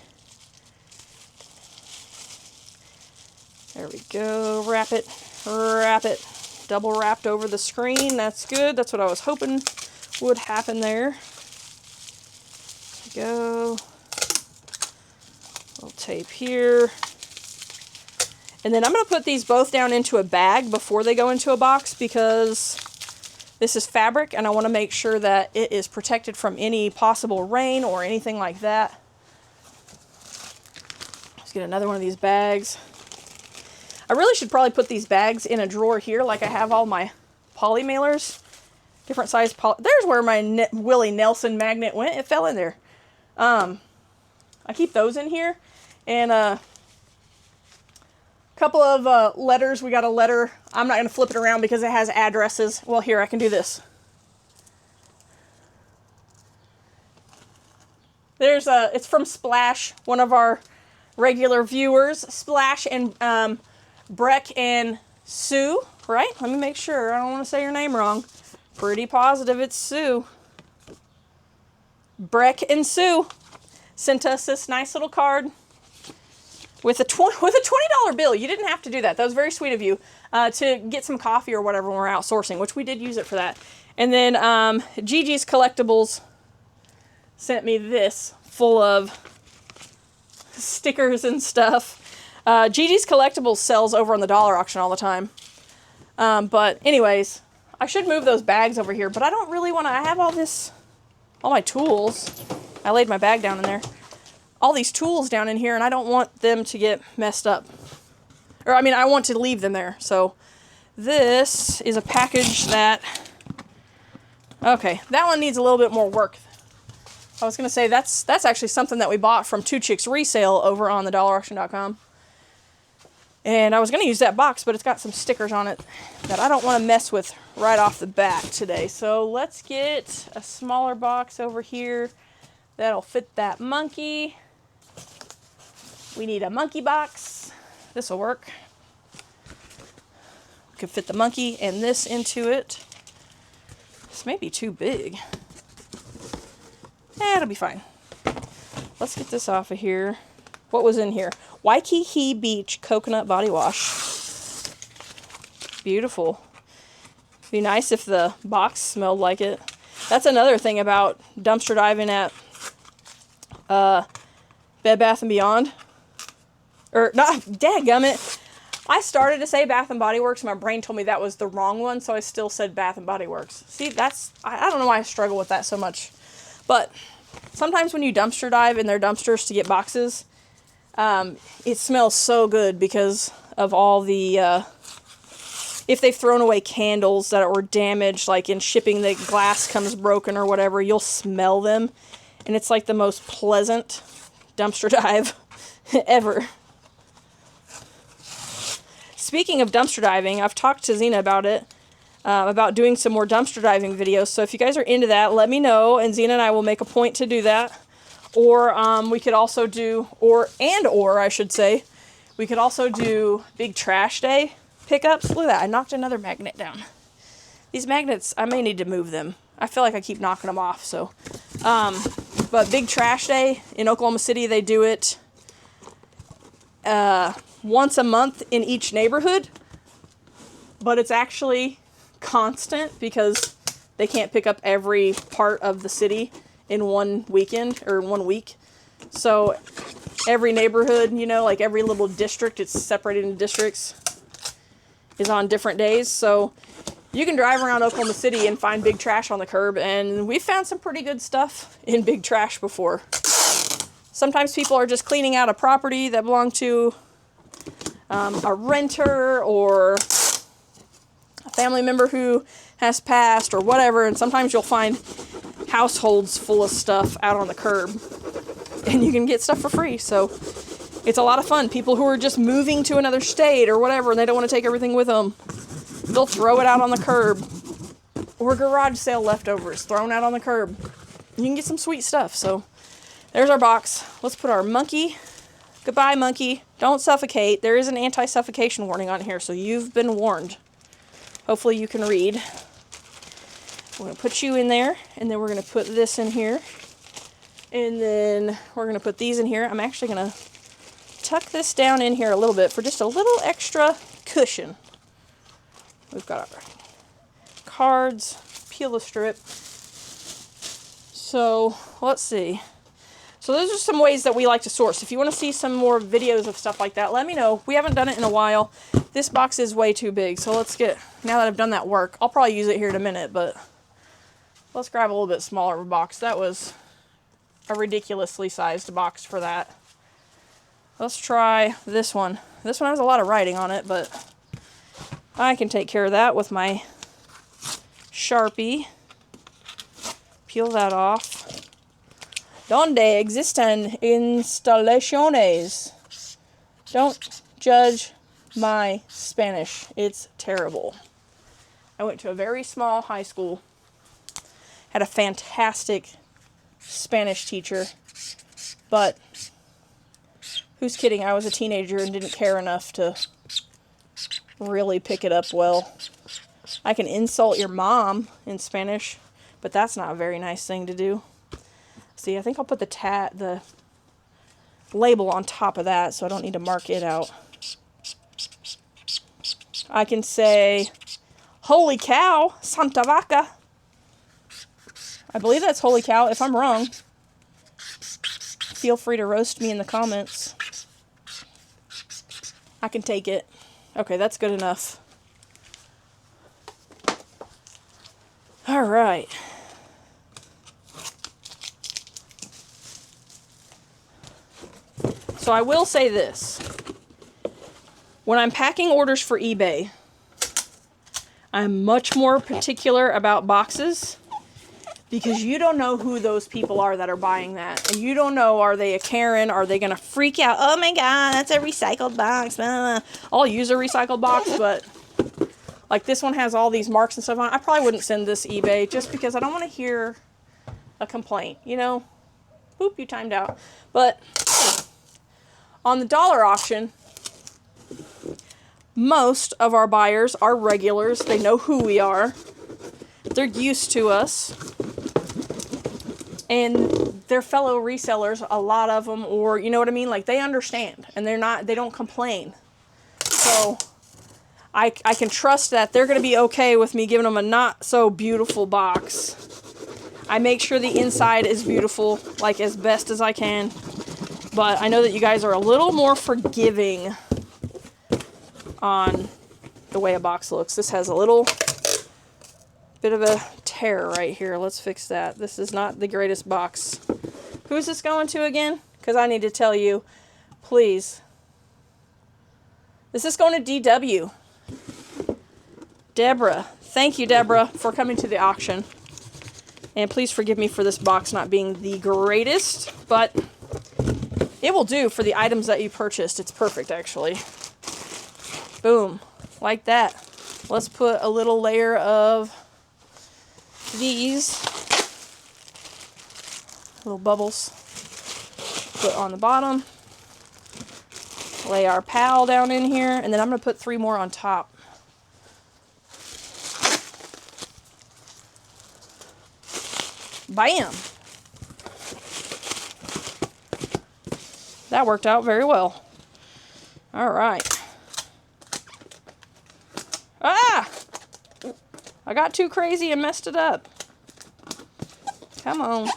There we go. Wrap it. Double wrapped over the screen. That's good. That's what I was hoping would happen there. There we go. Little tape here. And then I'm going to put these both down into a bag before they go into a box because this is fabric, and I want to make sure that it is protected from any possible rain or anything like that. Let's get another one of these bags. I really should probably put these bags in a drawer here like I have all my poly mailers. Different size poly. There's where my Willie Nelson magnet went. It fell in there. I keep those in here. And couple of letters. We got a letter. I'm not going to flip it around because it has addresses. Well, here, I can do this. There's it's from Splash, one of our regular viewers. Splash and Breck and Sue, right? Let me make sure. I don't want to say your name wrong. Pretty positive it's Sue. Breck and Sue sent us this nice little card with a $20 bill. You didn't have to do that. That was very sweet of you to get some coffee or whatever when we're outsourcing, which we did use it for that. And then Gigi's Collectibles sent me this full of stickers and stuff. Gigi's Collectibles sells over on the dollar auction all the time. But anyways, I should move those bags over here, but I don't really want to. I have all my tools. I laid my bag down in there. All these tools down in here, and I don't want them to get messed up. Or, I mean, I want to leave them there. So, this is a package that... Okay, that one needs a little bit more work. I was going to say, that's actually something that we bought from Two Chicks Resale over on thedollarauction.com. And I was going to use that box, but it's got some stickers on it that I don't want to mess with right off the bat today. So, let's get a smaller box over here that'll fit that monkey. We need a monkey box. This will work. We could fit the monkey and this into it. This may be too big. It'll be fine. Let's get this off of here. What was in here? Waikiki Beach Coconut Body Wash. Beautiful. Be nice if the box smelled like it. That's another thing about dumpster diving at Bed Bath & Beyond. Or, not, dadgummit. I started to say Bath & Body Works, and my brain told me that was the wrong one, so I still said Bath & Body Works. See, I don't know why I struggle with that so much. But sometimes when you dumpster dive in their dumpsters to get boxes, it smells so good because of all the, if they've thrown away candles that were damaged, like in shipping, the glass comes broken or whatever, you'll smell them. And it's like the most pleasant dumpster dive ever. Speaking of dumpster diving, I've talked to Xena about it, about doing some more dumpster diving videos. So if you guys are into that, let me know, and Xena and I will make a point to do that. Or we could also do, or I should say, we could also do big trash day pickups. Look at that, I knocked another magnet down. These magnets, I may need to move them. I feel like I keep knocking them off, so. But big trash day in Oklahoma City, they do it once a month in each neighborhood, but it's actually constant because they can't pick up every part of the city in one weekend or 1 week. So every neighborhood, you know, like every little district, it's separated into districts, is on different days. So you can drive around Oklahoma City and find big trash on the curb, and we've found some pretty good stuff in big trash before. Sometimes people are just cleaning out a property that belonged to a renter or a family member who has passed or whatever, and sometimes you'll find households full of stuff out on the curb, and you can get stuff for free. So it's a lot of fun. People who are just moving to another state or whatever, and they don't want to take everything with them, they'll throw it out on the curb. Or garage sale leftovers thrown out on the curb. You can get some sweet stuff. So there's our box. Let's put our monkey. Goodbye, monkey. Don't suffocate. There is an anti-suffocation warning on here, so you've been warned. Hopefully you can read. We're going to put you in there, and then we're going to put this in here. And then we're going to put these in here. I'm actually going to tuck this down in here a little bit for just a little extra cushion. We've got our cards. Peel the strip. So, let's see. So those are some ways that we like to source. If you want to see some more videos of stuff like that, let me know. We haven't done it in a while. This box is way too big, so let's get, now that I've done that work, I'll probably use it here in a minute, but let's grab a little bit smaller of a box. That was a ridiculously sized box for that. Let's try this one. This one has a lot of writing on it, but I can take care of that with my Sharpie. Peel that off. Donde existen instalaciones? Don't judge my Spanish. It's terrible. I went to a very small high school. Had a fantastic Spanish teacher. But who's kidding? I was a teenager and didn't care enough to really pick it up well. I can insult your mom in Spanish, but that's not a very nice thing to do. See, I think I'll put the label on top of that, so I don't need to mark it out. I can say, holy cow, Santa Vaca. I believe that's holy cow. If I'm wrong, feel free to roast me in the comments. I can take it. Okay, that's good enough. All right. So I will say this. When I'm packing orders for eBay, I'm much more particular about boxes because you don't know who those people are that are buying that. And you don't know, are they a Karen? Are they going to freak out? Oh my God, that's a recycled box. Blah, blah. I'll use a recycled box, but like this one has all these marks and stuff on it. I probably wouldn't send this eBay just because I don't want to hear a complaint, you know? Boop, you timed out. But on the dollar auction, most of our buyers are regulars. They know who we are. They're used to us. And their fellow resellers, a lot of them, or you know what I mean? Like, they understand, and they don't complain. So I can trust that they're going to be okay with me giving them a not so beautiful box. I make sure the inside is beautiful, like, as best as I can. But I know that you guys are a little more forgiving on the way a box looks. This has a little bit of a tear right here. Let's fix that. This is not the greatest box. Who's this going to again? Because I need to tell you, please. This is going to DW. Deborah. Thank you, Deborah, for coming to the auction. And please forgive me for this box not being the greatest, but it will do for the items that you purchased. It's perfect, actually. Boom. Like that. Let's put a little layer of these little bubbles. Put on the bottom. Lay our pal down in here, and then I'm going to put 3 more on top. Bam! That worked out very well. Alright. Ah! I got too crazy and messed it up. Come on.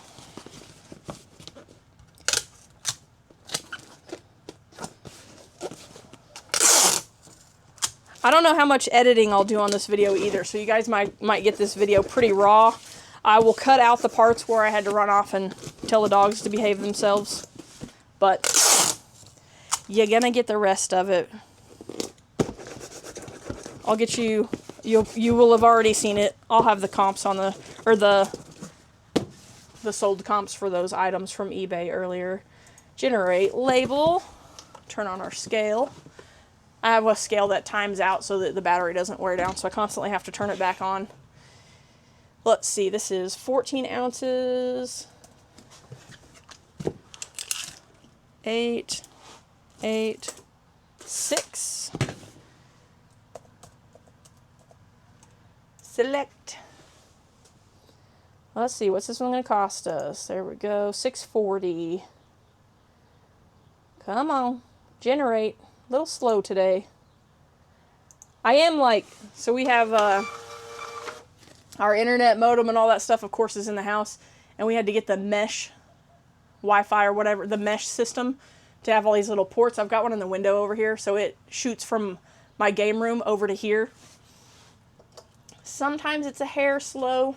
I don't know how much editing I'll do on this video either, so you guys might get this video pretty raw. I will cut out the parts where I had to run off and tell the dogs to behave themselves. But you're gonna get the rest of it. I'll get you, you will have already seen it. I'll have the comps on the sold comps for those items from eBay earlier. Generate label. Turn on our scale. I have a scale that times out so that the battery doesn't wear down, so I constantly have to turn it back on. Let's see, this is 14 ounces. 8, 8, 6. Select. Let's see, what's this one going to cost us? There we go, $6.40. Come on, generate. A little slow today. I am like, so we have our internet modem and all that stuff, of course, is in the house, and we had to get the mesh Wi-Fi or whatever, the mesh system to have all these little ports. I've got one in the window over here, so it shoots from my game room over to here. Sometimes it's a hair slow,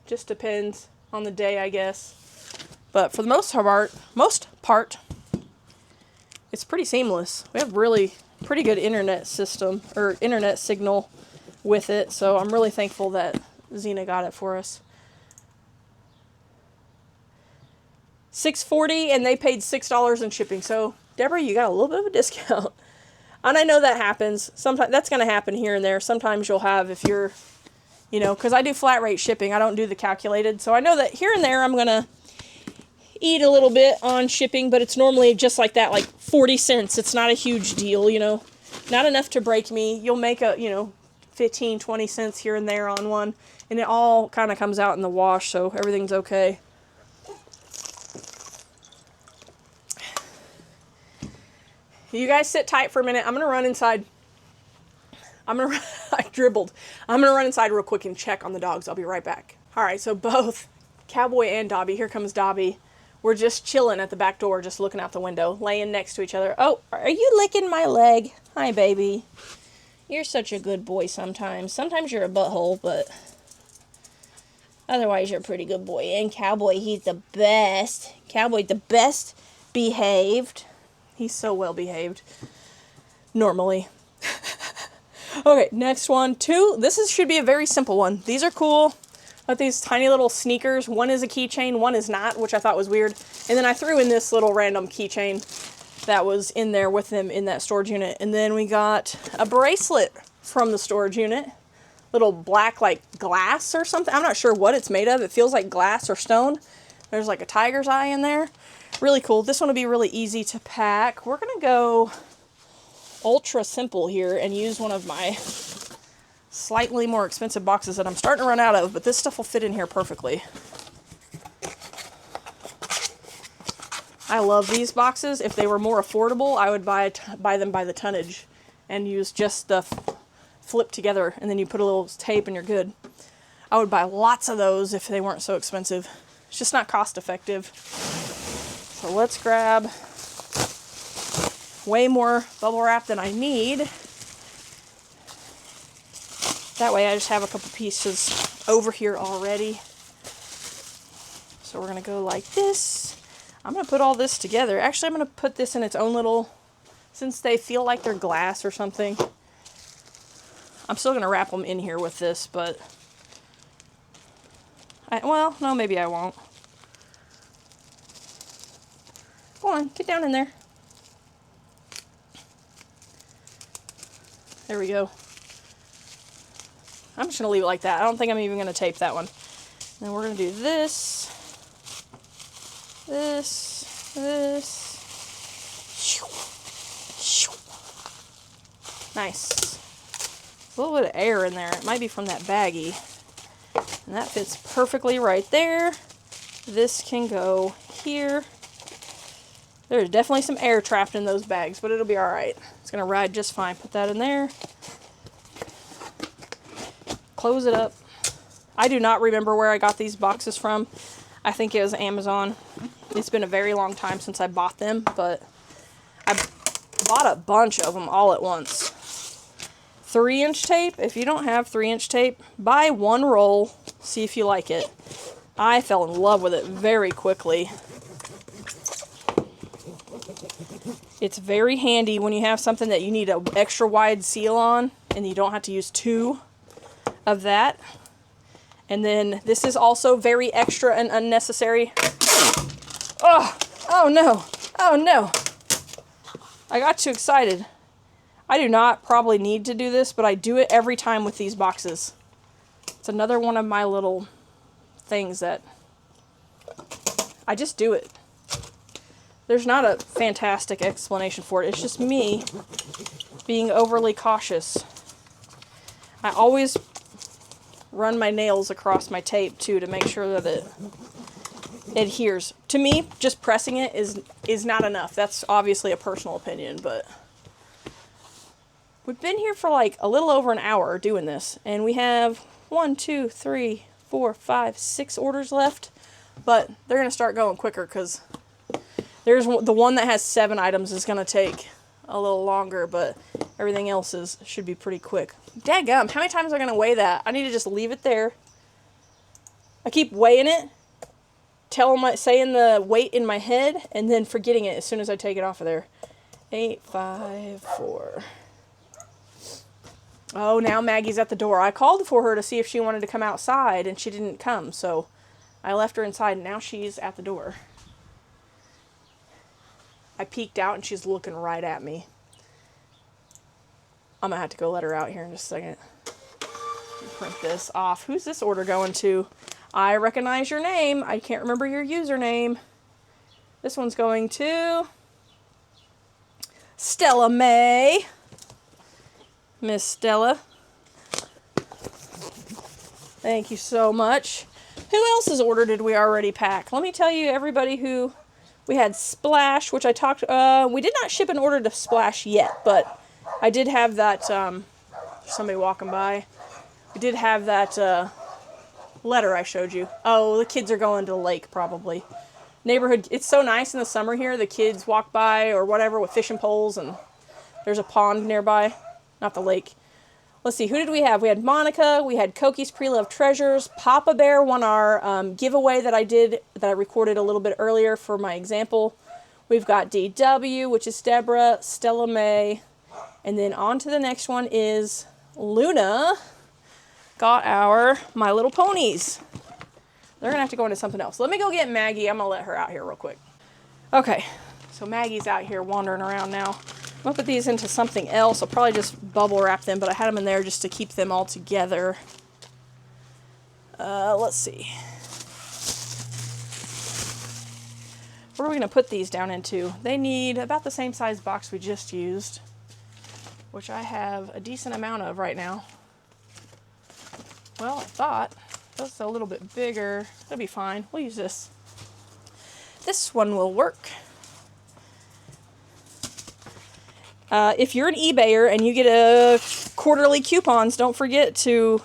just depends on the day, I guess. But for the most part, it's pretty seamless. We have really pretty good internet system, or internet signal with it, so I'm really thankful that Xena got it for us. $6.40, and they paid $6 in shipping. So, Deborah, you got a little bit of a discount. And I know that happens. Sometimes that's going to happen here and there. Sometimes you'll have, if you're, you know, because I do flat rate shipping. I don't do the calculated. So I know that here and there I'm going to eat a little bit on shipping, but it's normally just like that, like 40 cents. It's not a huge deal, you know. Not enough to break me. You'll make a, you know, 15, 20 cents here and there on one. And it all kind of comes out in the wash, so everything's okay. You guys sit tight for a minute. I'm going to run inside. I dribbled. I'm going to run inside real quick and check on the dogs. I'll be right back. All right, so both Cowboy and Dobby, here comes Dobby. We're just chilling at the back door, just looking out the window, laying next to each other. Oh, are you licking my leg? Hi, baby. You're such a good boy sometimes. Sometimes you're a butthole, but otherwise you're a pretty good boy. And Cowboy, he's the best. Cowboy, the best behaved. He's so well behaved. Normally. Okay, next one. 2. This should be a very simple one. These are cool. But these tiny little sneakers. One is a keychain, one is not, which I thought was weird. And then I threw in this little random keychain that was in there with them in that storage unit. And then we got a bracelet from the storage unit. Little black, like, glass or something. I'm not sure what it's made of. It feels like glass or stone. There's like a tiger's eye in there. Really cool. This one will be really easy to pack. We're going to go ultra simple here and use one of my slightly more expensive boxes that I'm starting to run out of, but this stuff will fit in here perfectly. I love these boxes. If they were more affordable, I would buy them by the tonnage and use just the flip together, and then you put a little tape and you're good. I would buy lots of those if they weren't so expensive. It's just not cost effective. So let's grab way more bubble wrap than I need. That way I just have a couple pieces over here already. So we're going to go like this. I'm going to put all this together. Actually, I'm going to put this in its own little, since they feel like they're glass or something. I'm still going to wrap them in here with this, but well, no, maybe I won't. Go on, get down in there. There we go. I'm just going to leave it like that. I don't think I'm even going to tape that one. Then we're going to do this, this, this. Nice. A little bit of air in there. It might be from that baggie. And that fits perfectly right there. This can go here. There's definitely some air trapped in those bags, but it'll be alright. It's going to ride just fine. Put that in there. Close it up. I do not remember where I got these boxes from. I think it was Amazon. It's been a very long time since I bought them, but I bought a bunch of them all at once. 3-inch tape. If you don't have 3-inch tape, buy one roll. See if you like it. I fell in love with it very quickly. It's very handy when you have something that you need an extra wide seal on and you don't have to use 2 of that. And then this is also very extra and unnecessary. Oh no, oh no. I got too excited. I do not probably need to do this, but I do it every time with these boxes. It's another one of my little things that I just do it. There's not a fantastic explanation for it. It's just me being overly cautious. I always run my nails across my tape too to make sure that it adheres. To me, just pressing it is not enough. That's obviously a personal opinion, but we've been here for like a little over an hour doing this, and we have 1, 2, 3, 4, 5, 6 orders left, but they're going to start going quicker because there's the one that has 7 items is going to take a little longer, but everything else should be pretty quick. Dadgum, how many times am I going to weigh that? I need to just leave it there. I keep weighing it, saying the weight in my head, and then forgetting it as soon as I take it off of there. 8, 5, 4. Oh, now Maggie's at the door. I called for her to see if she wanted to come outside, and she didn't come, so I left her inside, and now she's at the door. I peeked out, and she's looking right at me. I'm going to have to go let her out here in just a second. Print this off. Who's this order going to? I recognize your name. I can't remember your username. This one's going to Stella May. Miss Stella. Thank you so much. Who else's order did we already pack? Let me tell you everybody who... We had Splash, which I talked... we did not ship an order to Splash yet, but I did have that... somebody walking by. We did have that letter I showed you. Oh, the kids are going to the lake, probably. Neighborhood... It's so nice in the summer here. The kids walk by or whatever with fishing poles, and there's a pond nearby. Not the lake. Let's see, who did we have? We had Monica, we had Koki's Pre-Loved Treasures, Papa Bear won our giveaway that I recorded a little bit earlier for my example. We've got DW, which is Deborah, Stella May, and then on to the next one is Luna, got our My Little Ponies. They're going to have to go into something else. Let me go get Maggie, I'm going to let her out here real quick. Okay, so Maggie's out here wandering around now. I'm going to put these into something else. I'll probably just bubble wrap them, but I had them in there just to keep them all together. Let's see. What are we going to put these down into? They need about the same size box we just used, which I have a decent amount of right now. Well, I thought that's a little bit bigger. That'll be fine. We'll use this. This one will work. If you're an eBayer and you get a quarterly coupons, don't forget to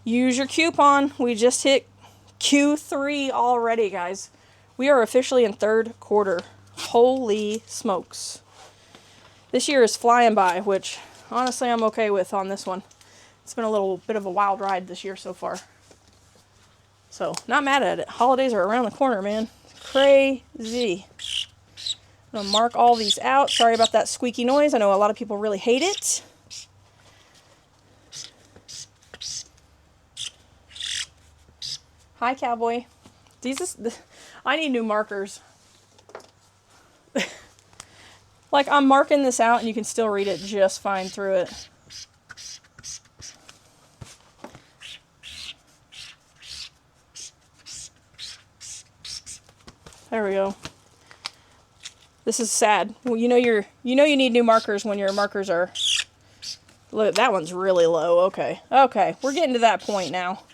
use your coupon. We just hit Q3 already, guys. We are officially in third quarter. Holy smokes. This year is flying by, which honestly I'm okay with on this one. It's been a little bit of a wild ride this year so far. So, not mad at it. Holidays are around the corner, man. Crazy. I'm going to mark all these out. Sorry about that squeaky noise. I know a lot of people really hate it. Hi, cowboy. I need new markers. Like, I'm marking this out and you can still read it just fine through it. There we go. This is sad. Well, you know you need new markers when your markers are... Look, that one's really low. Okay. Okay, we're getting to that point now.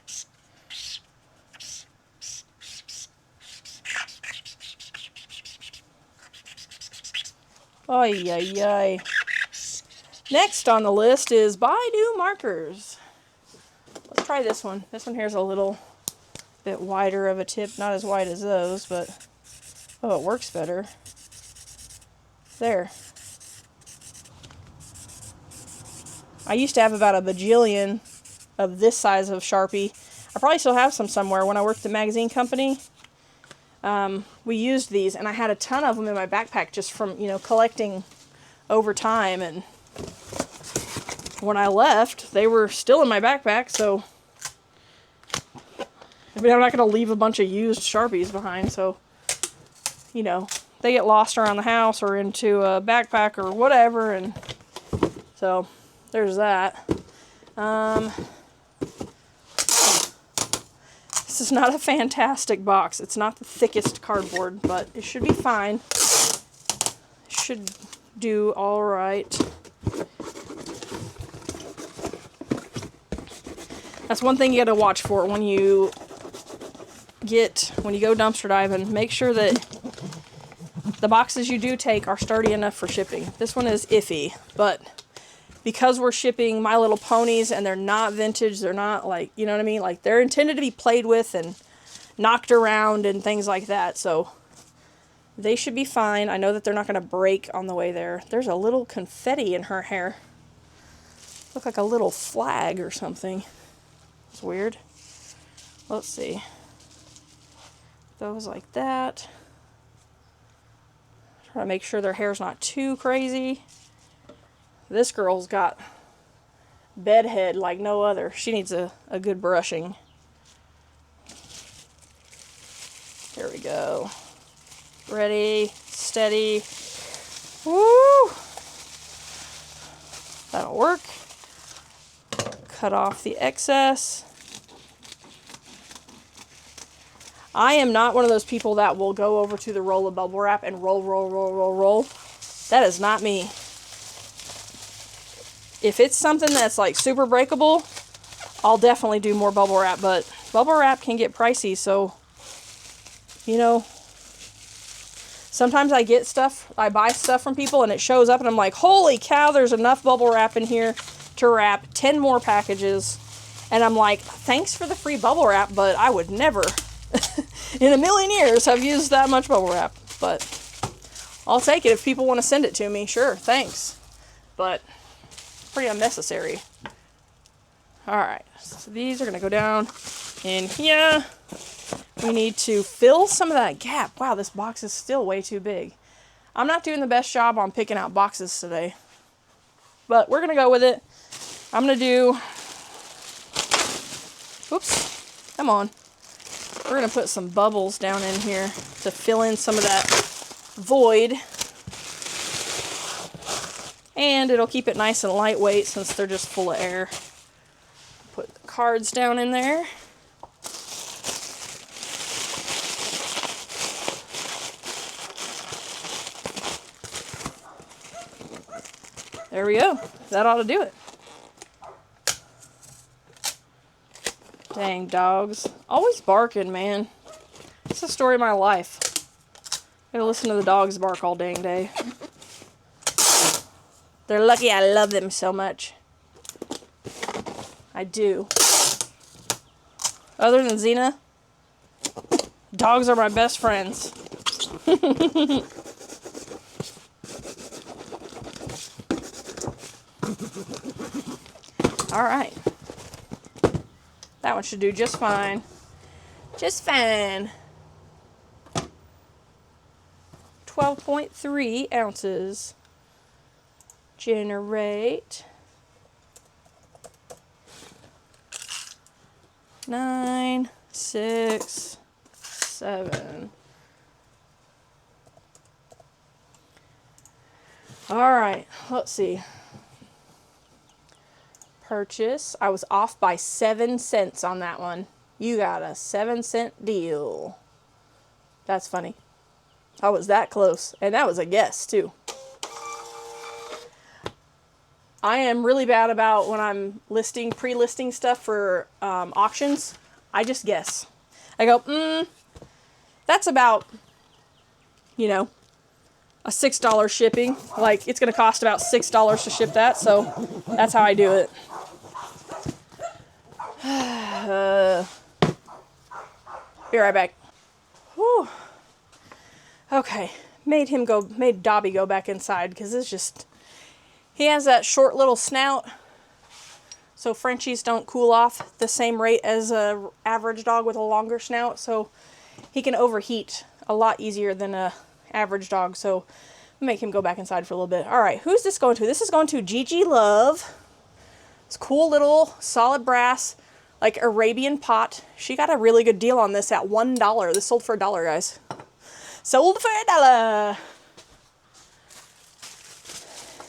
Ay, ay, ay. Next on the list is buy new markers. Let's try this one. This one here is a little bit wider of a tip. Not as wide as those, but... Oh, it works better. There. I used to have about a bajillion of this size of Sharpie. I probably still have some somewhere. When I worked at the magazine company, we used these, and I had a ton of them in my backpack just from, collecting over time. And when I left, they were still in my backpack, so I mean, I'm not going to leave a bunch of used Sharpies behind, so, they get lost around the house or into a backpack or whatever, and so there's that. This is not a fantastic box. It's not the thickest cardboard, but it should be fine. It should do all right. That's one thing you got to watch for when you go dumpster diving. Make sure that the boxes you do take are sturdy enough for shipping. This one is iffy, but because we're shipping My Little Ponies and they're not vintage, they're not like, you know what I mean? Like, they're intended to be played with and knocked around and things like that, so they should be fine. I know that they're not going to break on the way there. There's a little confetti in her hair. Look like a little flag or something. It's weird. Let's see. Those like that. Try to make sure their hair's not too crazy. This girl's got bedhead like no other. She needs a good brushing. Here we go. Ready, steady. Woo! That'll work. Cut off the excess. I am not one of those people that will go over to the roll of bubble wrap and roll. That is not me. If it's something that's like super breakable, I'll definitely do more bubble wrap, but bubble wrap can get pricey, so, sometimes I buy stuff from people and it shows up and I'm like, holy cow, there's enough bubble wrap in here to wrap 10 more packages. And I'm like, thanks for the free bubble wrap, but I would never in a million years have used that much bubble wrap. But I'll take it if people want to send it to me. Sure, thanks. But pretty unnecessary. Alright, so these are going to go down in here. We need to fill some of that gap. Wow, this box is still way too big. I'm not doing the best job on picking out boxes today, but we're going to go with it. I'm going to do... Oops, come on. We're going to put some bubbles down in here to fill in some of that void. And it'll keep it nice and lightweight since they're just full of air. Put the cards down in there. There we go. That ought to do it. Dang dogs. Always barking, man. It's the story of my life. I gotta listen to the dogs bark all dang day. They're lucky I love them so much. I do. Other than Xena, dogs are my best friends. Alright. That one should do just fine. Just fine. 12.3 ounces. Generate. 9, 6, 7. Alright, let's see. Purchase. I was off by 7 cents on that one. You got a 7-cent deal. That's funny. I was that close. And that was a guess, too. I am really bad about when I'm pre-listing stuff for auctions. I just guess. I go, that's about, you know, a $6 shipping. Like, it's going to cost about $6 to ship that. So, that's how I do it. Be right back. Whew. Okay. Made Dobby go back inside because it's just... He has that short little snout, so Frenchies don't cool off the same rate as a average dog with a longer snout, so he can overheat a lot easier than a average dog, so make him go back inside for a little bit. Alright, who's this going to? This is going to Gigi Love. It's cool little solid brass, like Arabian pot. She got a really good deal on this at $1. This sold for $1, guys. Sold for $1.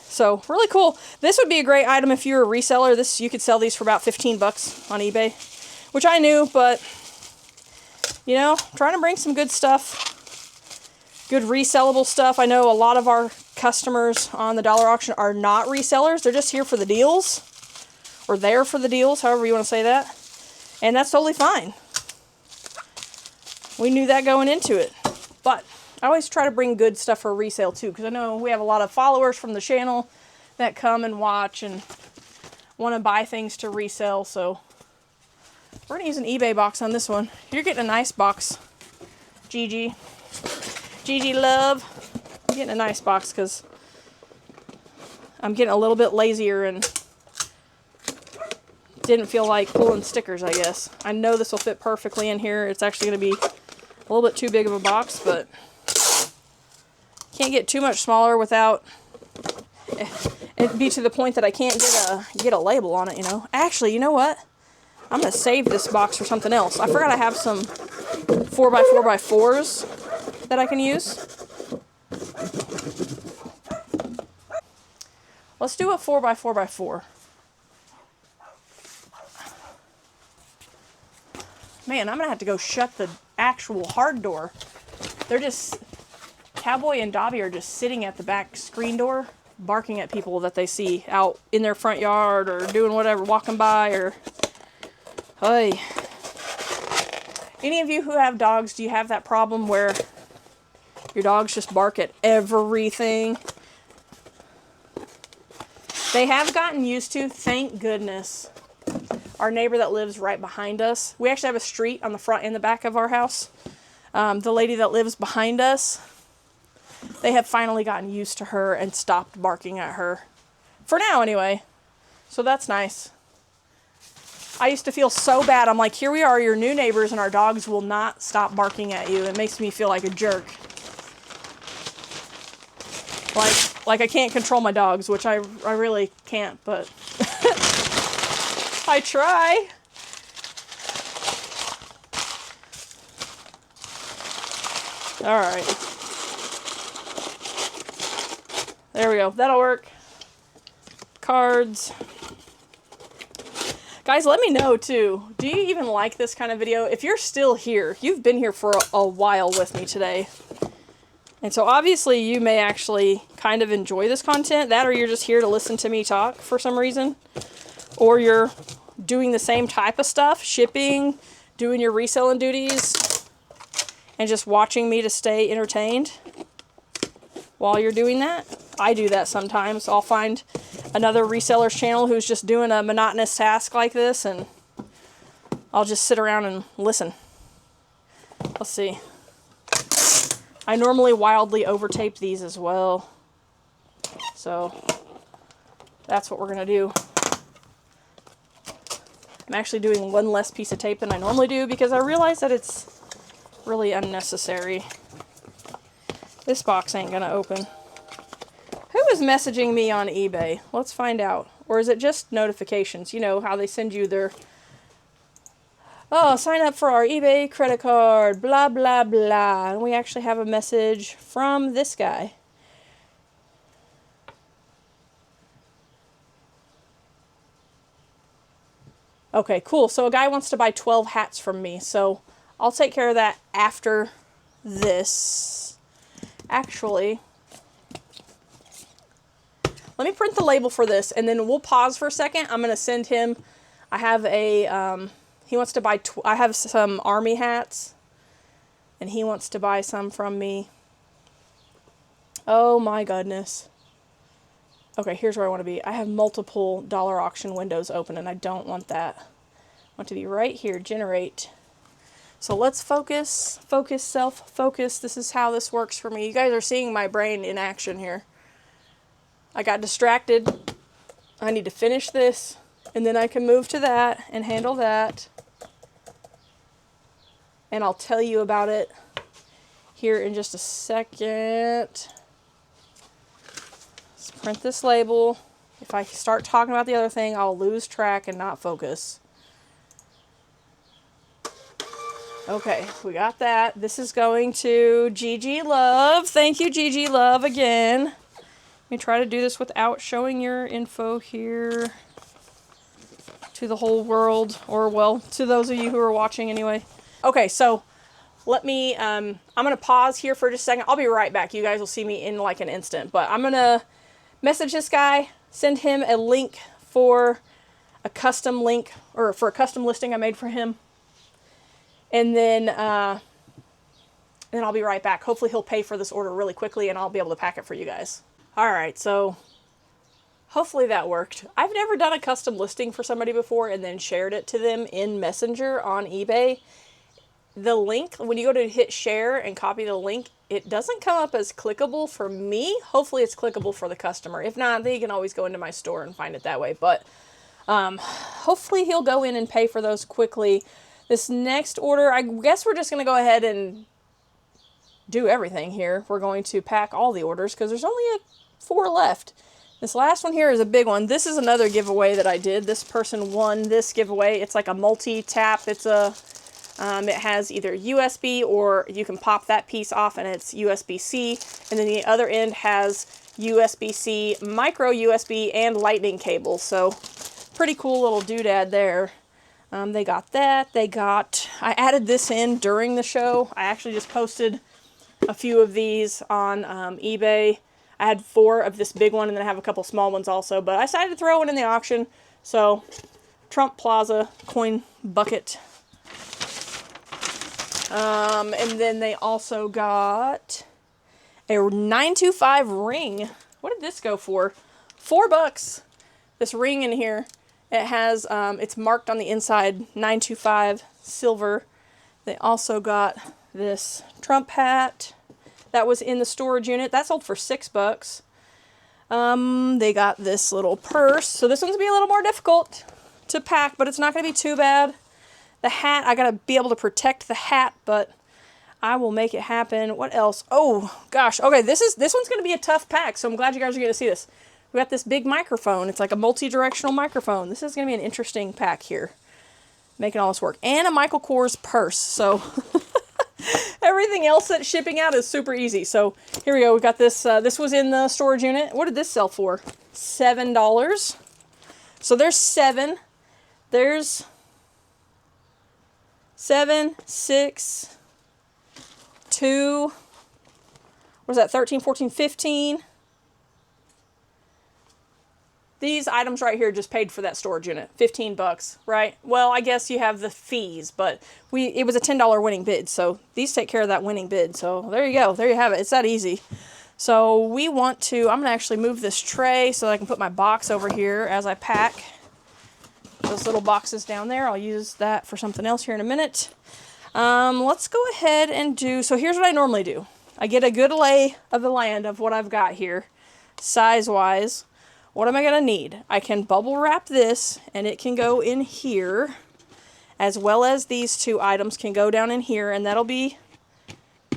So, really cool. This would be a great item if you're a reseller. You could sell these for about 15 bucks on eBay. Which I knew, but, you know, trying to bring some good stuff. Good resellable stuff. I know a lot of our customers on the dollar auction are not resellers. They're just here for the deals. Or there for the deals, however you want to say that. And that's totally fine. We knew that going into it. But I always try to bring good stuff for resale too, because I know we have a lot of followers from the channel that come and watch and want to buy things to resell. So we're going to use an eBay box on this one. You're getting a nice box, Gigi. Gigi Love. I'm getting a nice box because I'm getting a little bit lazier and didn't feel like pulling stickers, I guess. I know this will fit perfectly in here. It's actually going to be a little bit too big of a box, but can't get too much smaller without it be to the point that I can't get a label on it, you know. Actually, you know what? I'm going to save this box for something else. I forgot I have some 4x4x4s that I can use. Let's do a 4x4x4. Man, I'm going to have to go shut the actual hard door. They're just... Cowboy and Dobby are just sitting at the back screen door, barking at people that they see out in their front yard or doing whatever, walking by or... Hey. Any of you who have dogs, do you have that problem where your dogs just bark at everything? They have gotten used to, thank goodness, our neighbor that lives right behind us. We actually have a street on the front and the back of our house. The lady that lives behind us, they have finally gotten used to her and stopped barking at her. For now, anyway. So that's nice. I used to feel so bad. I'm like, here we are, your new neighbors, and our dogs will not stop barking at you. It makes me feel like a jerk. Like I can't control my dogs, which I really can't, but I try. Alright. There we go. That'll work. Cards. Guys, let me know, too. Do you even like this kind of video? If you're still here, you've been here for a while with me today. And so, obviously, you may actually kind of enjoy this content. That or you're just here to listen to me talk for some reason. Or you're doing the same type of stuff. Shipping, doing your reselling duties. And just watching me to stay entertained while you're doing that. I do that sometimes. I'll find another reseller's channel who's just doing a monotonous task like this, and I'll just sit around and listen. Let's see. I normally wildly over-tape these as well. So that's what we're going to do. I'm actually doing one less piece of tape than I normally do because I realize that it's really unnecessary. This box ain't going to open. Who is messaging me on eBay? Let's find out. Or is it just notifications? You know how they send you their... Oh, sign up for our eBay credit card, blah, blah, blah. And we actually have a message from this guy. Okay, cool. So a guy wants to buy 12 hats from me. So I'll take care of that after this. Actually, let me print the label for this, and then we'll pause for a second. I'm going to send him... I have a... he wants to buy... I have some army hats, and he wants to buy some from me. Oh my goodness. Okay, here's where I want to be. I have multiple dollar auction windows open, and I don't want that. I want to be right here, generate. So let's focus, focus, self-focus. This is how this works for me. You guys are seeing my brain in action here. I got distracted. I need to finish this, and then I can move to that and handle that. And I'll tell you about it here in just a second. Let's print this label. If I start talking about the other thing, I'll lose track and not focus. Okay, we got that. This is going to GG Love. Thank you, GG Love, again. Let me try to do this without showing your info here to the whole world, or, well, to those of you who are watching anyway. Okay, so let me, I'm going to pause here for just a second. I'll be right back. You guys will see me in like an instant. But I'm going to message this guy, send him a link for a custom link, or for a custom listing I made for him. And then I'll be right back. Hopefully he'll pay for this order really quickly, and I'll be able to pack it for you guys. All right, so hopefully that worked. I've never done a custom listing for somebody before and then shared it to them in Messenger on eBay. The link, when you go to hit share and copy the link, it doesn't come up as clickable for me. Hopefully it's clickable for the customer. If not, they can always go into my store and find it that way. But hopefully he'll go in and pay for those quickly. This next order, I guess we're just going to go ahead and do everything here. We're going to pack all the orders because there's only 4 left. This last one here is a big one. This is another giveaway that I did. This person won this giveaway. It's like a multi-tap. It's a, it has either USB, or you can pop that piece off and it's USB-C. And then the other end has USB-C, micro USB, and lightning cable. So pretty cool little doodad there. They got that. They got, I added this in during the show. I actually just posted a few of these on eBay. I had 4 of this big one, and then I have a couple small ones also, but I decided to throw one in the auction. So, Trump Plaza coin bucket. And then they also got a 925 ring. What did this go for? $4. This ring in here. It has, it's marked on the inside, 925 silver. They also got this Trump hat that was in the storage unit. That sold for $6. They got this little purse. So this one's gonna be a little more difficult to pack, but it's not gonna be too bad. The hat, I gotta be able to protect the hat, but I will make it happen. What else? Oh gosh. Okay, this one's gonna be a tough pack. So I'm glad you guys are gonna see this. We got this big microphone. It's like a multi-directional microphone. This is going to be an interesting pack here. Making all this work. And a Michael Kors purse. So everything else that's shipping out is super easy. So here we go. We got this. This was in the storage unit. What did this sell for? $7. So there's 7. There's 7, 6, 2. What was that? 13, 14, 15. These items right here just paid for that storage unit. $15, right? Well, I guess you have the fees, but it was a $10 winning bid, so these take care of that winning bid. So there you go. There you have it. It's that easy. So we want to, I'm going to actually move this tray so that I can put my box over here as I pack. Those little boxes down there, I'll use that for something else here in a minute. Let's go ahead and do, so here's what I normally do. I get a good lay of the land of what I've got here, size-wise. What am I going to need? I can bubble wrap this, and it can go in here, as well as these two items can go down in here, and that'll be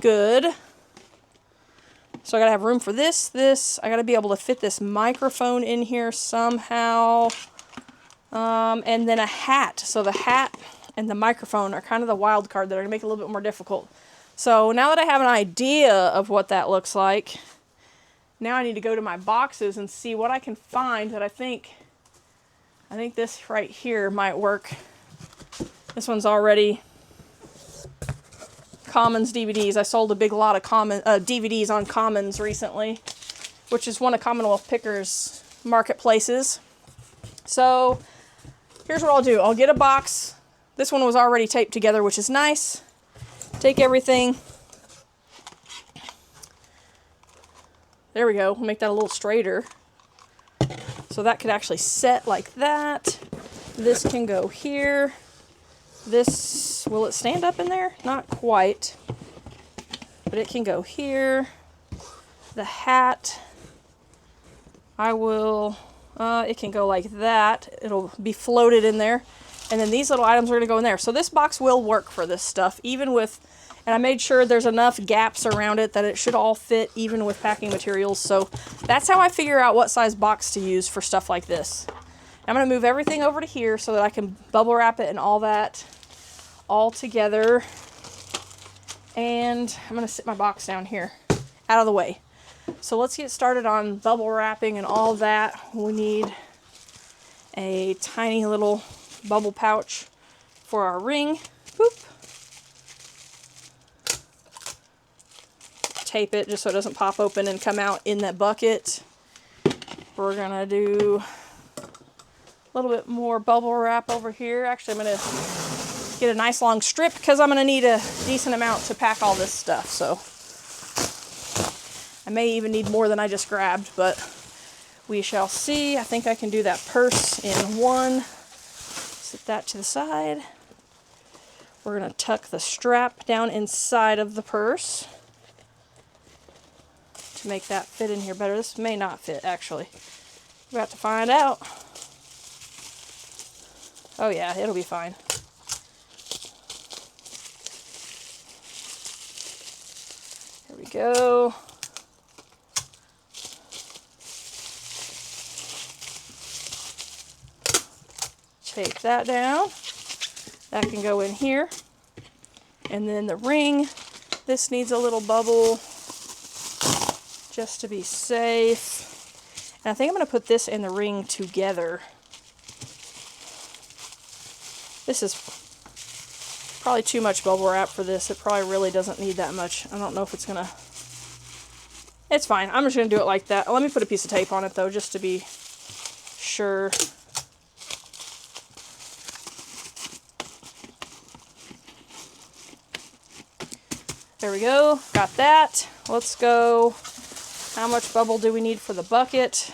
good. So I gotta have room for this. I gotta be able to fit this microphone in here somehow. And then a hat. So the hat and the microphone are kind of the wild card that are gonna make it a little bit more difficult. So now that I have an idea of what that looks like, now I need to go to my boxes and see what I can find that I think this right here might work. This one's already Commons DVDs. I sold a big lot of DVDs on Commons recently, which is one of Commonwealth Picker's marketplaces. So here's what I'll do. I'll get a box. This one was already taped together, which is nice. Take everything. There we go. We'll make that a little straighter. So that could actually set like that. This can go here. This, will it stand up in there? Not quite. But it can go here. The hat, it can go like that. It'll be floated in there. And then these little items are going to go in there. So this box will work for this stuff, even with, and I made sure there's enough gaps around it that it should all fit, even with packing materials. So that's how I figure out what size box to use for stuff like this. I'm going to move everything over to here so that I can bubble wrap it and all that all together. And I'm going to sit my box down here out of the way. So let's get started on bubble wrapping and all that. We need a tiny little bubble pouch for our ring. Boop. Tape it just so it doesn't pop open and come out in that bucket. We're going to do a little bit more bubble wrap over here. Actually, I'm going to get a nice long strip because I'm going to need a decent amount to pack all this stuff. So I may even need more than I just grabbed, but we shall see. I think I can do that purse in one. Set that to the side. We're going to tuck the strap down inside of the purse to make that fit in here better. This may not fit, actually. We're about to find out. Oh yeah, it'll be fine. There we go. Take that down. That can go in here. And then the ring, this needs a little bubble just to be safe. And I think I'm going to put this and the ring together. This is probably too much bubble wrap for this. It probably really doesn't need that much. I don't know if it's going to... It's fine. I'm just going to do it like that. Let me put a piece of tape on it, though, just to be sure. There we go. Got that. Let's go. How much bubble do we need for the bucket?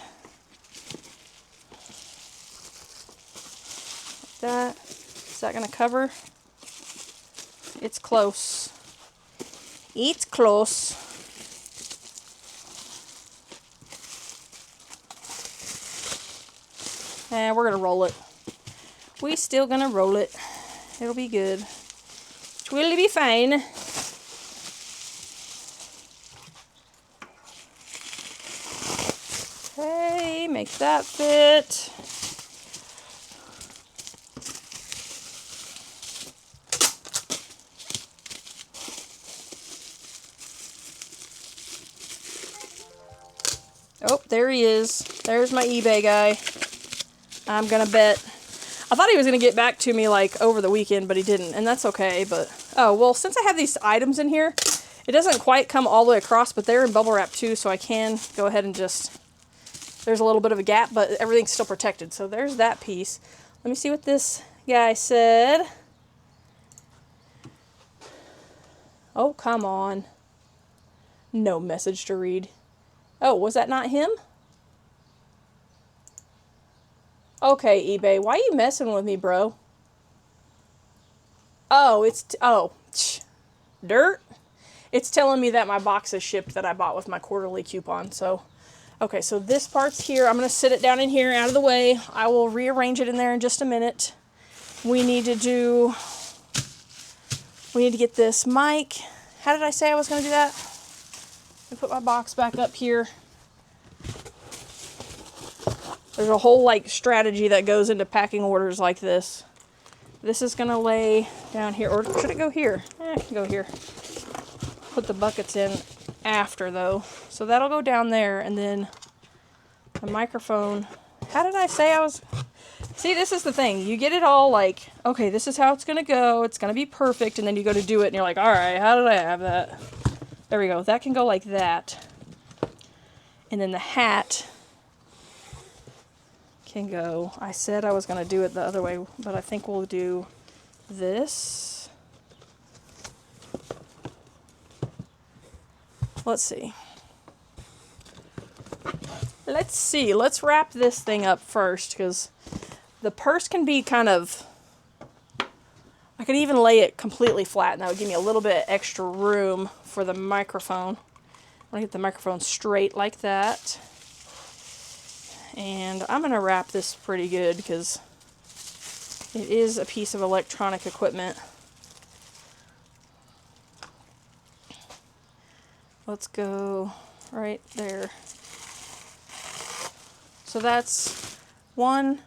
Like that. Is that going to cover? It's close. It's close. And we're going to roll it. We still going to roll it. It'll be good. It will be fine. Okay, make that fit. Oh, there he is. There's my eBay guy. I'm gonna bet. I thought he was gonna get back to me like over the weekend, but he didn't, and that's okay. But oh well, since I have these items in here, it doesn't quite come all the way across, but they're in bubble wrap too, so I can go ahead and just. There's a little bit of a gap, but everything's still protected. So there's that piece. Let me see what this guy said. Oh, come on. No message to read. Oh, was that not him? Okay, eBay, why are you messing with me, bro? Oh, dirt. It's telling me that my box is shipped that I bought with my quarterly coupon. So, okay, so this part's here. I'm going to sit it down in here out of the way. I will rearrange it in there in just a minute. We need to get this mic. How did I say I was going to do that? Let me put my box back up here. There's a whole like strategy that goes into packing orders like this. This is going to lay down here, or should it go here? It can go here. Put the buckets in after though. So that'll go down there, and then the microphone. How did I say I was? See, this is the thing. You get it all like, okay, this is how it's going to go. It's going to be perfect. And then you go to do it and you're like, all right, how did I have that? There we go. That can go like that. And then the hat can go. I said I was going to do it the other way, but I think we'll do this. Let's see. Let's wrap this thing up first, because the purse can be kind of, I could even lay it completely flat and that would give me a little bit extra room for the microphone. I'm going to get the microphone straight like that. And I'm going to wrap this pretty good because it is a piece of electronic equipment. Let's go right there. So that's 1,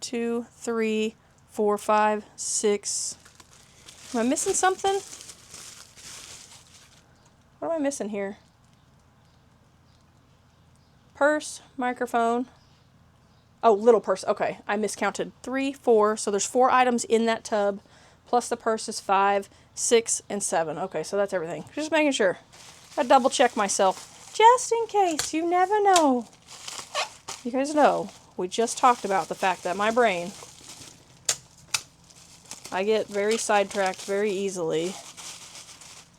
2, 3, 4, 5, 6. Am I missing something? What am I missing here? Purse, microphone. Oh, little purse. Okay, I miscounted. 3, 4. So there's 4 items in that tub, plus the purse is 5, 6, and 7. Okay, so that's everything. Just making sure. I double check myself, just in case. You never know. You guys know, we just talked about the fact that my brain, I get very sidetracked very easily.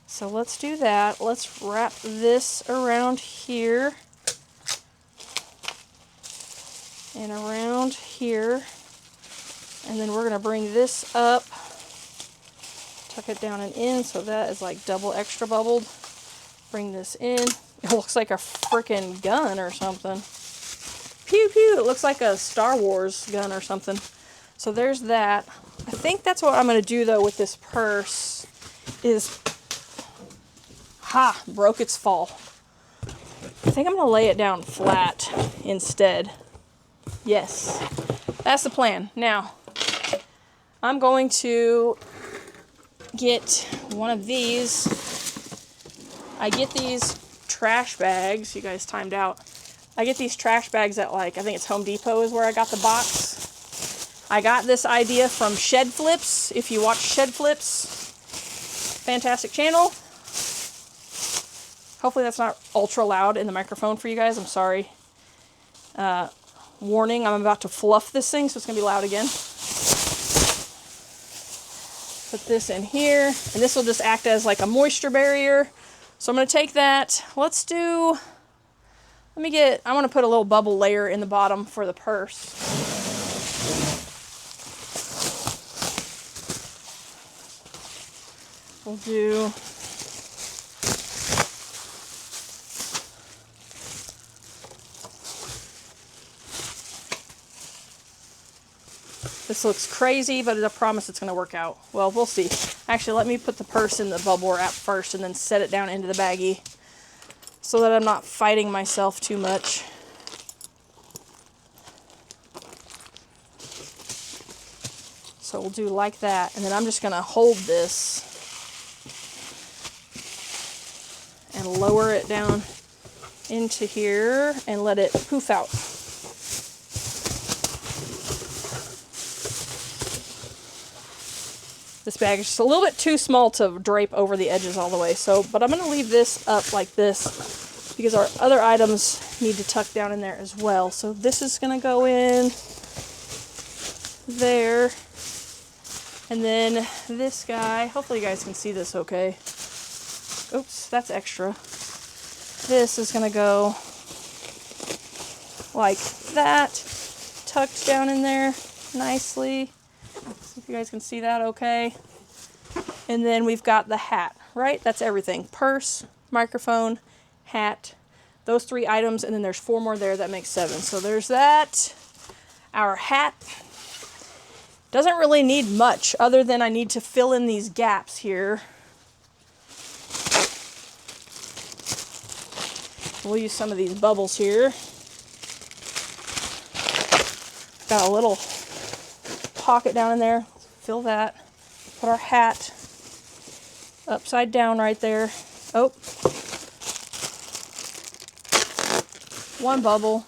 So let's do that. Let's wrap this around here. And around here. And then we're going to bring this up. Tuck it down and in so that is like double extra bubbled. Bring this in. It looks like a freaking gun or something. Pew pew. It looks like a Star Wars gun or something. So there's that. I think that's what I'm going to do though with this purse is, broke its fall. I think I'm going to lay it down flat instead. Yes, that's the plan. Now, I'm going to get one of these. I get these trash bags. You guys timed out. I get these trash bags at I think it's Home Depot is where I got the box. I got this idea from Shed Flips. If you watch Shed Flips, fantastic channel. Hopefully that's not ultra loud in the microphone for you guys. I'm sorry. Warning, I'm about to fluff this thing, so it's going to be loud again. Put this in here, and this will just act as like a moisture barrier. So I'm going to take that. I want to put a little bubble layer in the bottom for the purse. We'll do this. Looks crazy, but I promise it's going to work out. Well, we'll see. Actually, let me put the purse in the bubble wrap first and then set it down into the baggie so that I'm not fighting myself too much. So we'll do like that, and then I'm just going to hold this and lower it down into here and let it poof out. This bag is just a little bit too small to drape over the edges all the way, but I'm going to leave this up like this because our other items need to tuck down in there as well. So this is going to go in there. And then this guy, hopefully you guys can see this okay. Oops, that's extra. This is going to go like that, tucked down in there nicely. See if you guys can see that okay. And then we've got the hat, right? That's everything. Purse, microphone, hat, those 3 items, and then there's 4 more there. That makes 7. So there's that. Our hat doesn't really need much other than I need to fill in these gaps here. We'll use some of these bubbles here. Got a little pocket down in there. Fill that. Put our hat upside down right there. Oh. 1 bubble.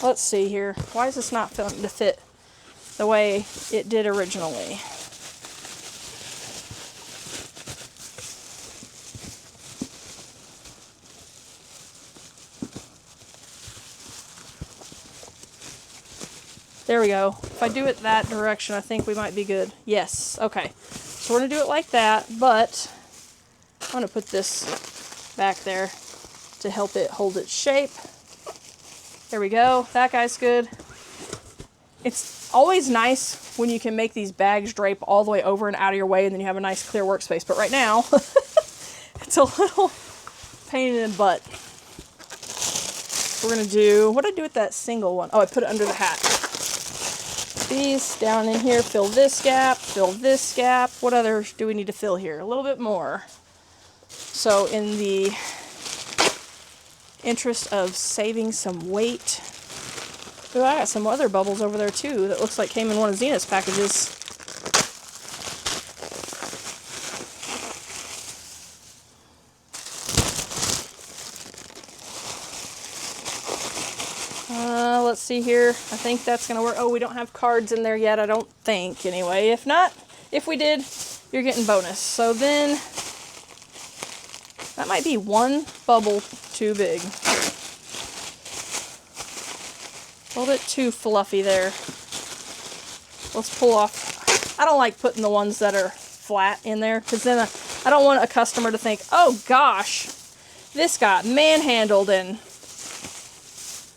Let's see here. Why is this not fitting to fit the way it did originally? There we go. If I do it that direction, I think we might be good. Yes. Okay. So we're going to do it like that, but I'm going to put this back there to help it hold its shape. There we go. That guy's good. It's always nice when you can make these bags drape all the way over and out of your way, and then you have a nice clear workspace. But right now, it's a little pain in the butt. We're going to do, what did I do with that single one? Oh, I put it under the hat. These down in here, fill this gap, fill this gap. What others do we need to fill here? A little bit more. So in the interest of saving some weight, ooh, I got some other bubbles over there too that looks like came in one of Zena's packages. Let's see here. I think that's going to work. Oh, we don't have cards in there yet, I don't think. Anyway, if not, if we did, you're getting bonus. So then, that might be 1 bubble too big. A little bit too fluffy there. Let's pull off. I don't like putting the ones that are flat in there, because then I don't want a customer to think, oh gosh, this got manhandled and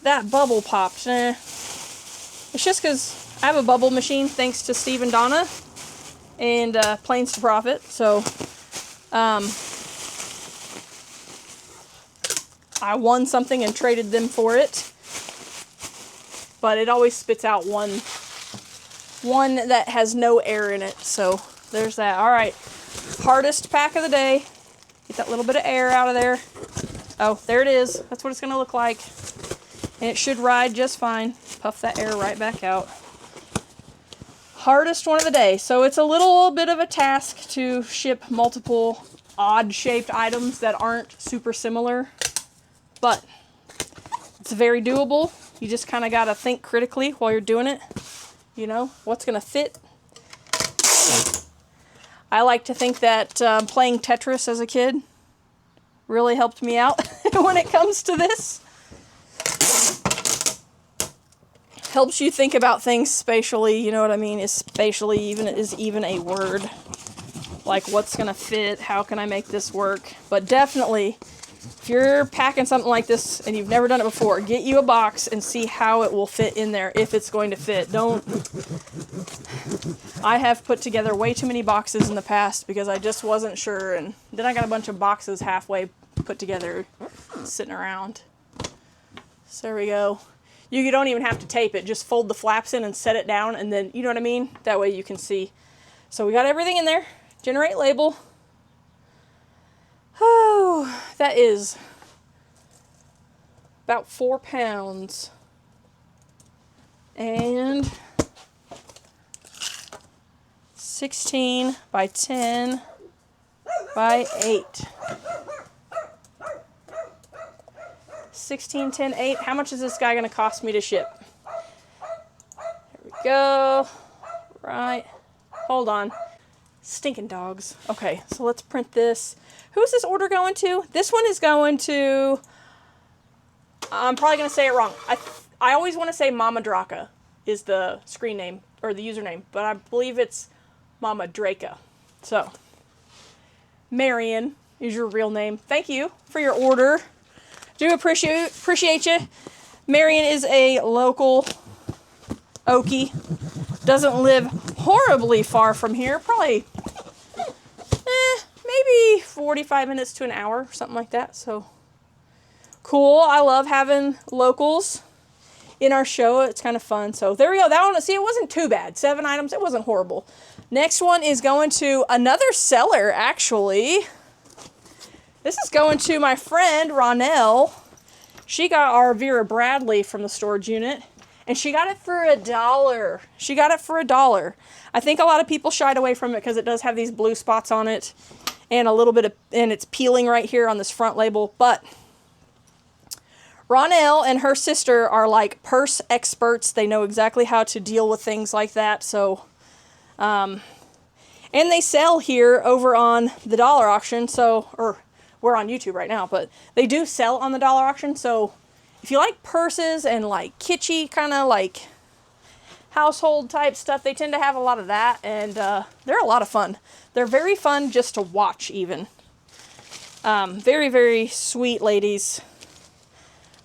that bubble popped. It's just because I have a bubble machine thanks to Steve and Donna and Planes to Profit. So I won something and traded them for it, but it always spits out one that has no air in it. So there's that. All right, hardest pack of the day. Get that little bit of air out of there. Oh, there it is. That's what it's going to look like. And it should ride just fine. Puff that air right back out. Hardest one of the day. So it's a little bit of a task to ship multiple odd-shaped items that aren't super similar. But it's very doable. You just kind of got to think critically while you're doing it. You know, what's going to fit? I like to think that playing Tetris as a kid really helped me out when it comes to this. Helps you think about things spatially, you know what I mean? Is spatially even a word. Like, what's gonna fit? How can I make this work? But definitely, if you're packing something like this and you've never done it before, get you a box and see how it will fit in there, if it's going to fit. Don't... I have put together way too many boxes in the past because I just wasn't sure, and then I got a bunch of boxes halfway put together sitting around. So there we go. You don't even have to tape it. Just fold the flaps in and set it down, and then, you know what I mean? That way you can see. So we got everything in there. Generate label. Oh, that is about 4 pounds. And 16 by 10 by 8. 16, 10, 8. How much is this guy going to cost me to ship? There we go. Right. Hold on. Stinking dogs. Okay, so let's print this. Who's this order going to? This one is going to... I'm probably going to say it wrong. I always want to say Mama Draka is the screen name, or the username, but I believe it's Mama Draka. So, Marion, Use your real name. Thank you for your order. Do appreciate you. Marion is a local Okie. Doesn't live horribly far from here. Probably, maybe 45 minutes to an hour, something like that. So cool. I love having locals in our show. It's kind of fun. So there we go. That one, see, it wasn't too bad. 7 items. It wasn't horrible. Next one is going to another seller, actually. This is going to my friend, Ronell. She got our Vera Bradley from the storage unit, and she got it for $1. She got it for $1. I think a lot of people shied away from it because it does have these blue spots on it, and a little bit of, and it's peeling right here on this front label, but Ronell and her sister are like purse experts. They know exactly how to deal with things like that, so, and they sell here over on the dollar auction, so, or we're on YouTube right now, but they do sell on the dollar auction. So if you like purses and like kitschy kind of like household type stuff, they tend to have a lot of that, and they're a lot of fun. They're very fun just to watch even. Very, very sweet ladies.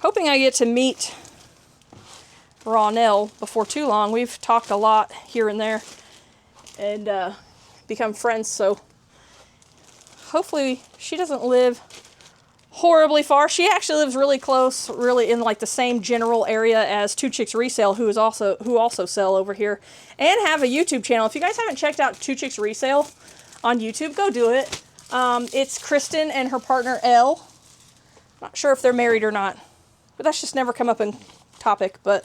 Hoping I get to meet Ronell before too long. We've talked a lot here and there and become friends, so hopefully she doesn't live horribly far. She actually lives really close, really in like the same general area as Two Chicks Resale, who also sell over here and have a YouTube channel. If you guys haven't checked out Two Chicks Resale on YouTube, go do it. It's Kristen and her partner Elle. Not sure if they're married or not, but that's just never come up in topic. But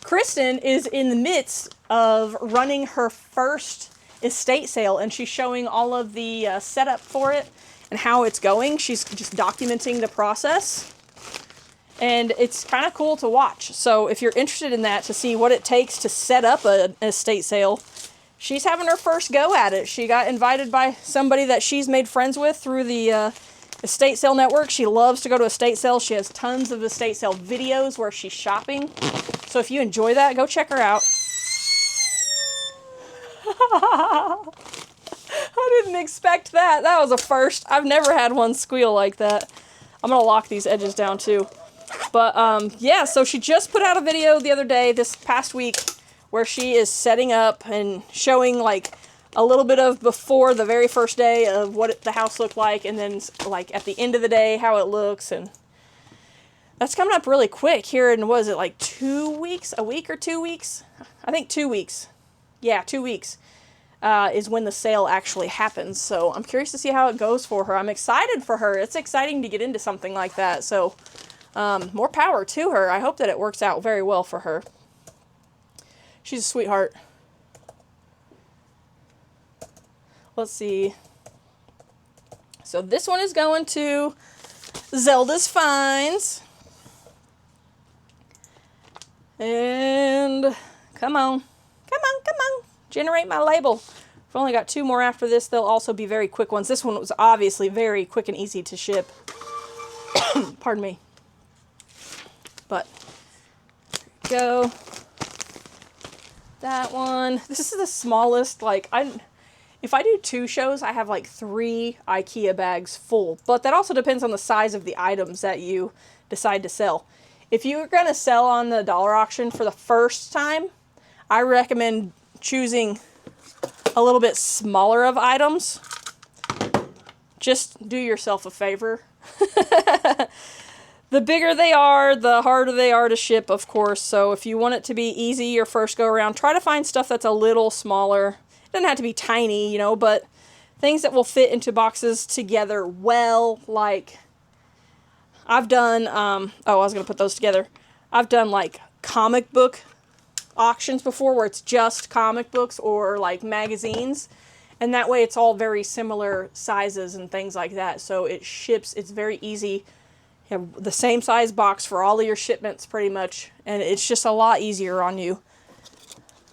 Kristen is in the midst of running her first estate sale, and she's showing all of the setup for it and how it's going. She's just documenting the process, and it's kind of cool to watch. So if you're interested in that, to see what it takes to set up an estate sale, she's having her first go at it. She got invited by somebody that she's made friends with through the estate sale network. She loves to go to estate sales. She has tons of estate sale videos where she's shopping. So if you enjoy that, go check her out. I didn't expect that. That was a first. I've never had one squeal like that. I'm going to lock these edges down too. But yeah, so she just put out a video the other day, this past week, where she is setting up and showing like a little bit of before the very first day of what the house looked like, and then like at the end of the day how it looks. And that's coming up really quick here in, was it like 2 weeks? A week or 2 weeks? I think 2 weeks. Yeah, 2 weeks is when the sale actually happens. So I'm curious to see how it goes for her. I'm excited for her. It's exciting to get into something like that. So more power to her. I hope that it works out very well for her. She's a sweetheart. Let's see. So this one is going to Zelda's Finds. And come on. Come on, come on. Generate my label. I've only got 2 more after this. They'll also be very quick ones. This one was obviously very quick and easy to ship. Pardon me. But, go. That one. This is the smallest, like, if I do 2 shows, I have like 3 IKEA bags full. But that also depends on the size of the items that you decide to sell. If you're going to sell on the dollar auction for the first time, I recommend choosing a little bit smaller of items. Just do yourself a favor. The bigger they are, the harder they are to ship, of course. So if you want it to be easy your first go around, try to find stuff that's a little smaller. It doesn't have to be tiny, you know, but things that will fit into boxes together well. Like I've done, oh, I was going to put those together. I've done like comic book auctions before where it's just comic books or like magazines. And that way it's all very similar sizes and things like that. So it ships, it's very easy. You have the same size box for all of your shipments pretty much. And it's just a lot easier on you.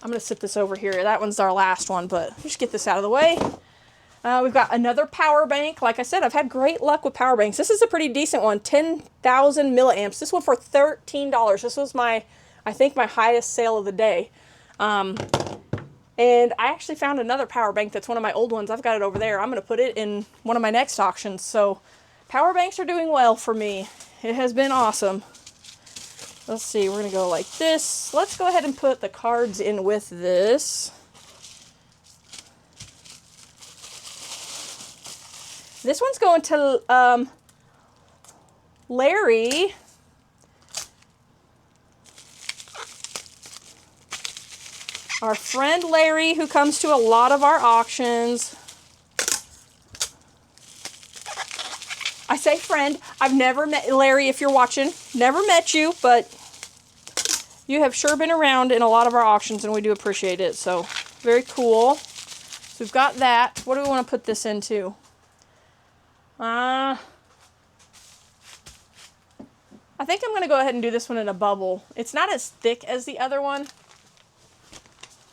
I'm going to sit this over here. That one's our last one, but just get this out of the way. We've got another power bank. Like I said, I've had great luck with power banks. This is a pretty decent one, 10,000 milliamps. This one for $13. This was my, I think, my highest sale of the day. And I actually found another power bank that's one of my old ones. I've got it over there. I'm going to put it in one of my next auctions. So power banks are doing well for me. It has been awesome. Let's see, we're going to go like this. Let's go ahead and put the cards in with this. This one's going to Larry. Our friend Larry, who comes to a lot of our auctions. I say friend. I've never met Larry, if you're watching. Never met you, but you have sure been around in a lot of our auctions, and we do appreciate it. So, very cool. So, we've got that. What do we want to put this into? I think I'm going to go ahead and do this one in a bubble. It's not as thick as the other one.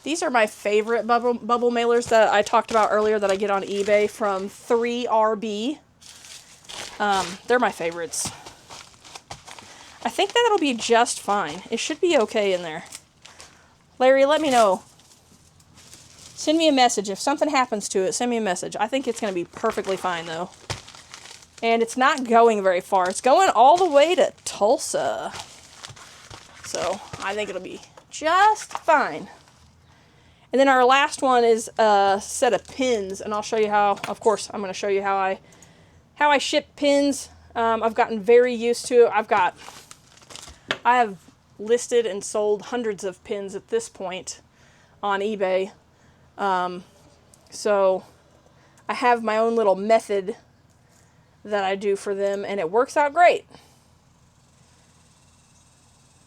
These are my favorite bubble mailers that I talked about earlier that I get on eBay from 3RB. They're my favorites. I think that it'll be just fine. It should be okay in there. Larry, let me know. Send me a message. If something happens to it, send me a message. I think it's going to be perfectly fine, though. And it's not going very far. It's going all the way to Tulsa. So, I think it'll be just fine. And then our last one is a set of pins, and I'll show you how. Of course, I'm going to show you how I ship pins. I've gotten very used to it. I have listed and sold hundreds of pins at this point on eBay. So I have my own little method that I do for them, and it works out great.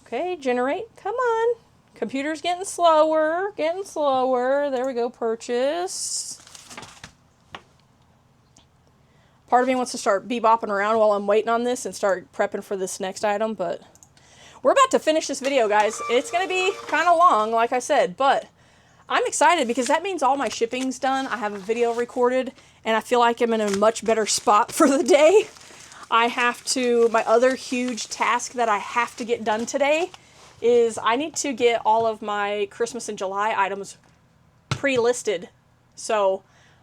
Okay, generate. Come on. Computer's getting slower, getting slower. There we go, purchase. Part of me wants to start bebopping around while I'm waiting on this and start prepping for this next item, but we're about to finish this video, guys. It's going to be kind of long, like I said, but I'm excited because that means all my shipping's done. I have a video recorded, and I feel like I'm in a much better spot for the day. My other huge task that I have to get done today is I need to get all of my Christmas and July items pre-listed. So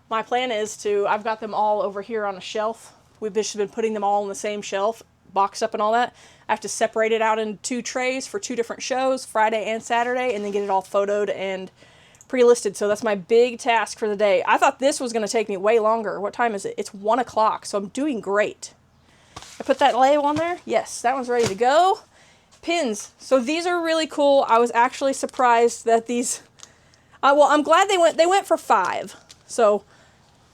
my plan is I've got them all over here on a shelf. We've just been putting them all on the same shelf, boxed up and all that. I have to separate it out in 2 trays for 2 different shows, Friday and Saturday, and then get it all photoed and pre-listed. So that's my big task for the day. I thought this was going to take me way longer. What time is it? It's 1 o'clock, so I'm doing great. I put that label on there. Yes, that one's ready to go. Pins. So these are really cool. I was actually surprised that these... well, I'm glad they went for 5. So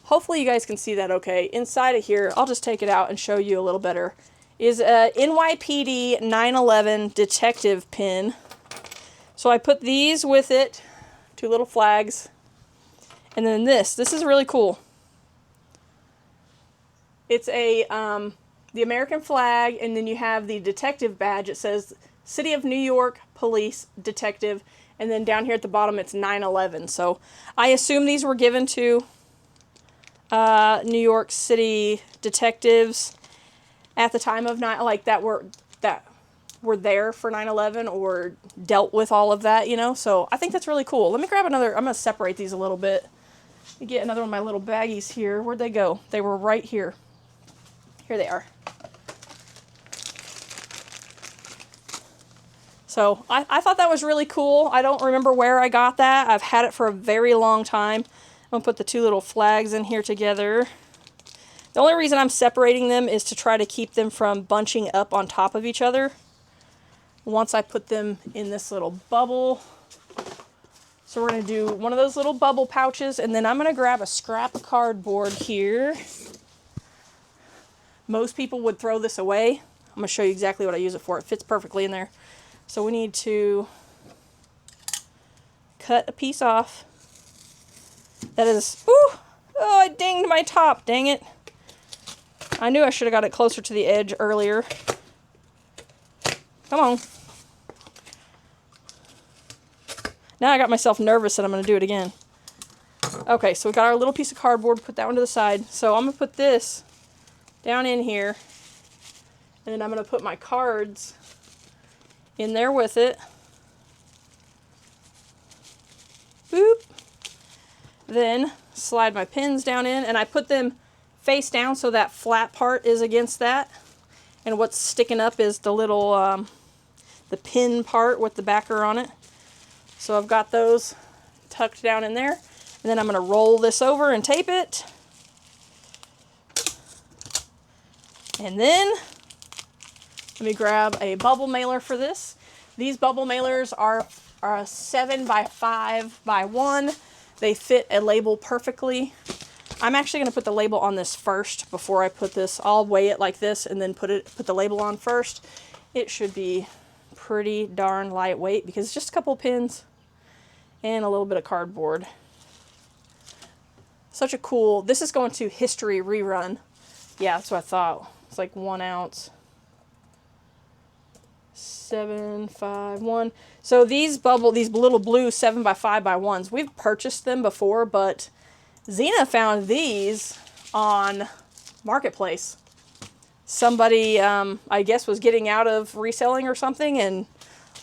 hopefully you guys can see that okay. Inside of here, I'll just take it out and show you a little better, is a NYPD 911 detective pin. So I put these with it, 2 little flags. And then this is really cool. It's a the American flag, and then you have the detective badge. It says City of New York Police Detective, and then down here at the bottom it's 9/11. So I assume these were given to New York City detectives at the time of that were there for 9/11 or dealt with all of that, you know. So I think that's really cool. Let me grab another. I'm going to separate these a little bit. Let me get another one of my little baggies here. Where'd they go? They were right here. Here they are. So I thought that was really cool. I don't remember where I got that. I've had it for a very long time. I'm going to put the 2 little flags in here together. The only reason I'm separating them is to try to keep them from bunching up on top of each other once I put them in this little bubble. So we're going to do one of those little bubble pouches, and then I'm going to grab a scrap of cardboard here. Most people would throw this away. I'm going to show you exactly what I use it for. It fits perfectly in there. So we need to cut a piece off. That is, oh, I dinged my top, dang it. I knew I should have got it closer to the edge earlier. Come on. Now I got myself nervous and I'm going to do it again. Okay, so we got our little piece of cardboard, put that one to the side. So I'm going to put this down in here, and then I'm going to put my cards in there with it. Boop. Then slide my pins down in, and I put them face down so that flat part is against that. And what's sticking up is the little, the pin part with the backer on it. So I've got those tucked down in there. And then I'm going to roll this over and tape it. And then let me grab a bubble mailer for this. These bubble mailers are a 7 by 5 by 1. They fit a label perfectly. I'm actually going to put the label on this first before I put this. I'll weigh it like this and then put the label on first. It should be pretty darn lightweight because it's just a couple of pins and a little bit of cardboard. Such a cool, this is going to History Rerun. Yeah, that's what I thought. It's like 1 ounce. 7, 5, 1. So these little blue 7 by 5 by 1s, we've purchased them before, but Xena found these on Marketplace. Somebody, I guess, was getting out of reselling or something and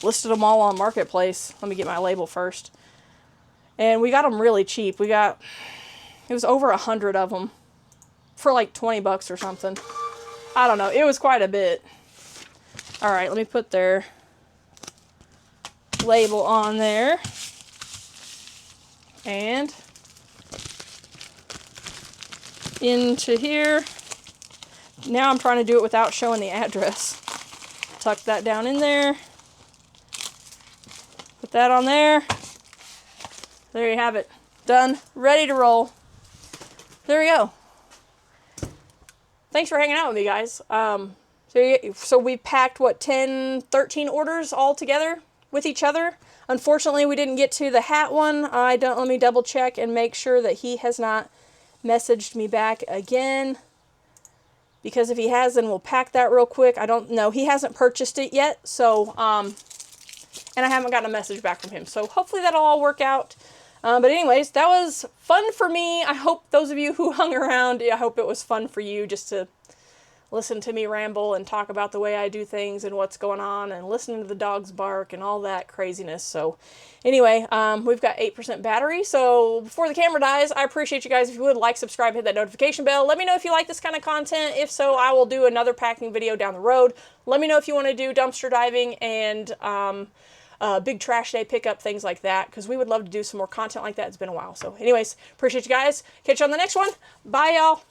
listed them all on Marketplace. Let me get my label first. And we got them really cheap. It was over 100 of them for like 20 bucks or something. I don't know. It was quite a bit. All right, let me put their label on there. And into here. Now I'm trying to do it without showing the address. Tuck that down in there. Put that on there. There you have it. Done. Ready to roll. There we go. Thanks for hanging out with me, guys. So we packed, what, 10, 13 orders all together with each other. Unfortunately, we didn't get to the hat one. Let me double check and make sure that he has not messaged me back again. Because if he has, then we'll pack that real quick. I don't know. He hasn't purchased it yet. So, and I haven't gotten a message back from him. So hopefully that'll all work out. But anyways, that was fun for me. I hope those of you who hung around, I hope it was fun for you just to listen to me ramble and talk about the way I do things and what's going on and listening to the dogs bark and all that craziness. So anyway, we've got 8% battery. So before the camera dies, I appreciate you guys. If you would like, subscribe, hit that notification bell. Let me know if you like this kind of content. If so, I will do another packing video down the road. Let me know if you want to do dumpster diving and big trash day pickup, things like that, because we would love to do some more content like that. It's been a while. So anyways, appreciate you guys. Catch you on the next one. Bye, y'all.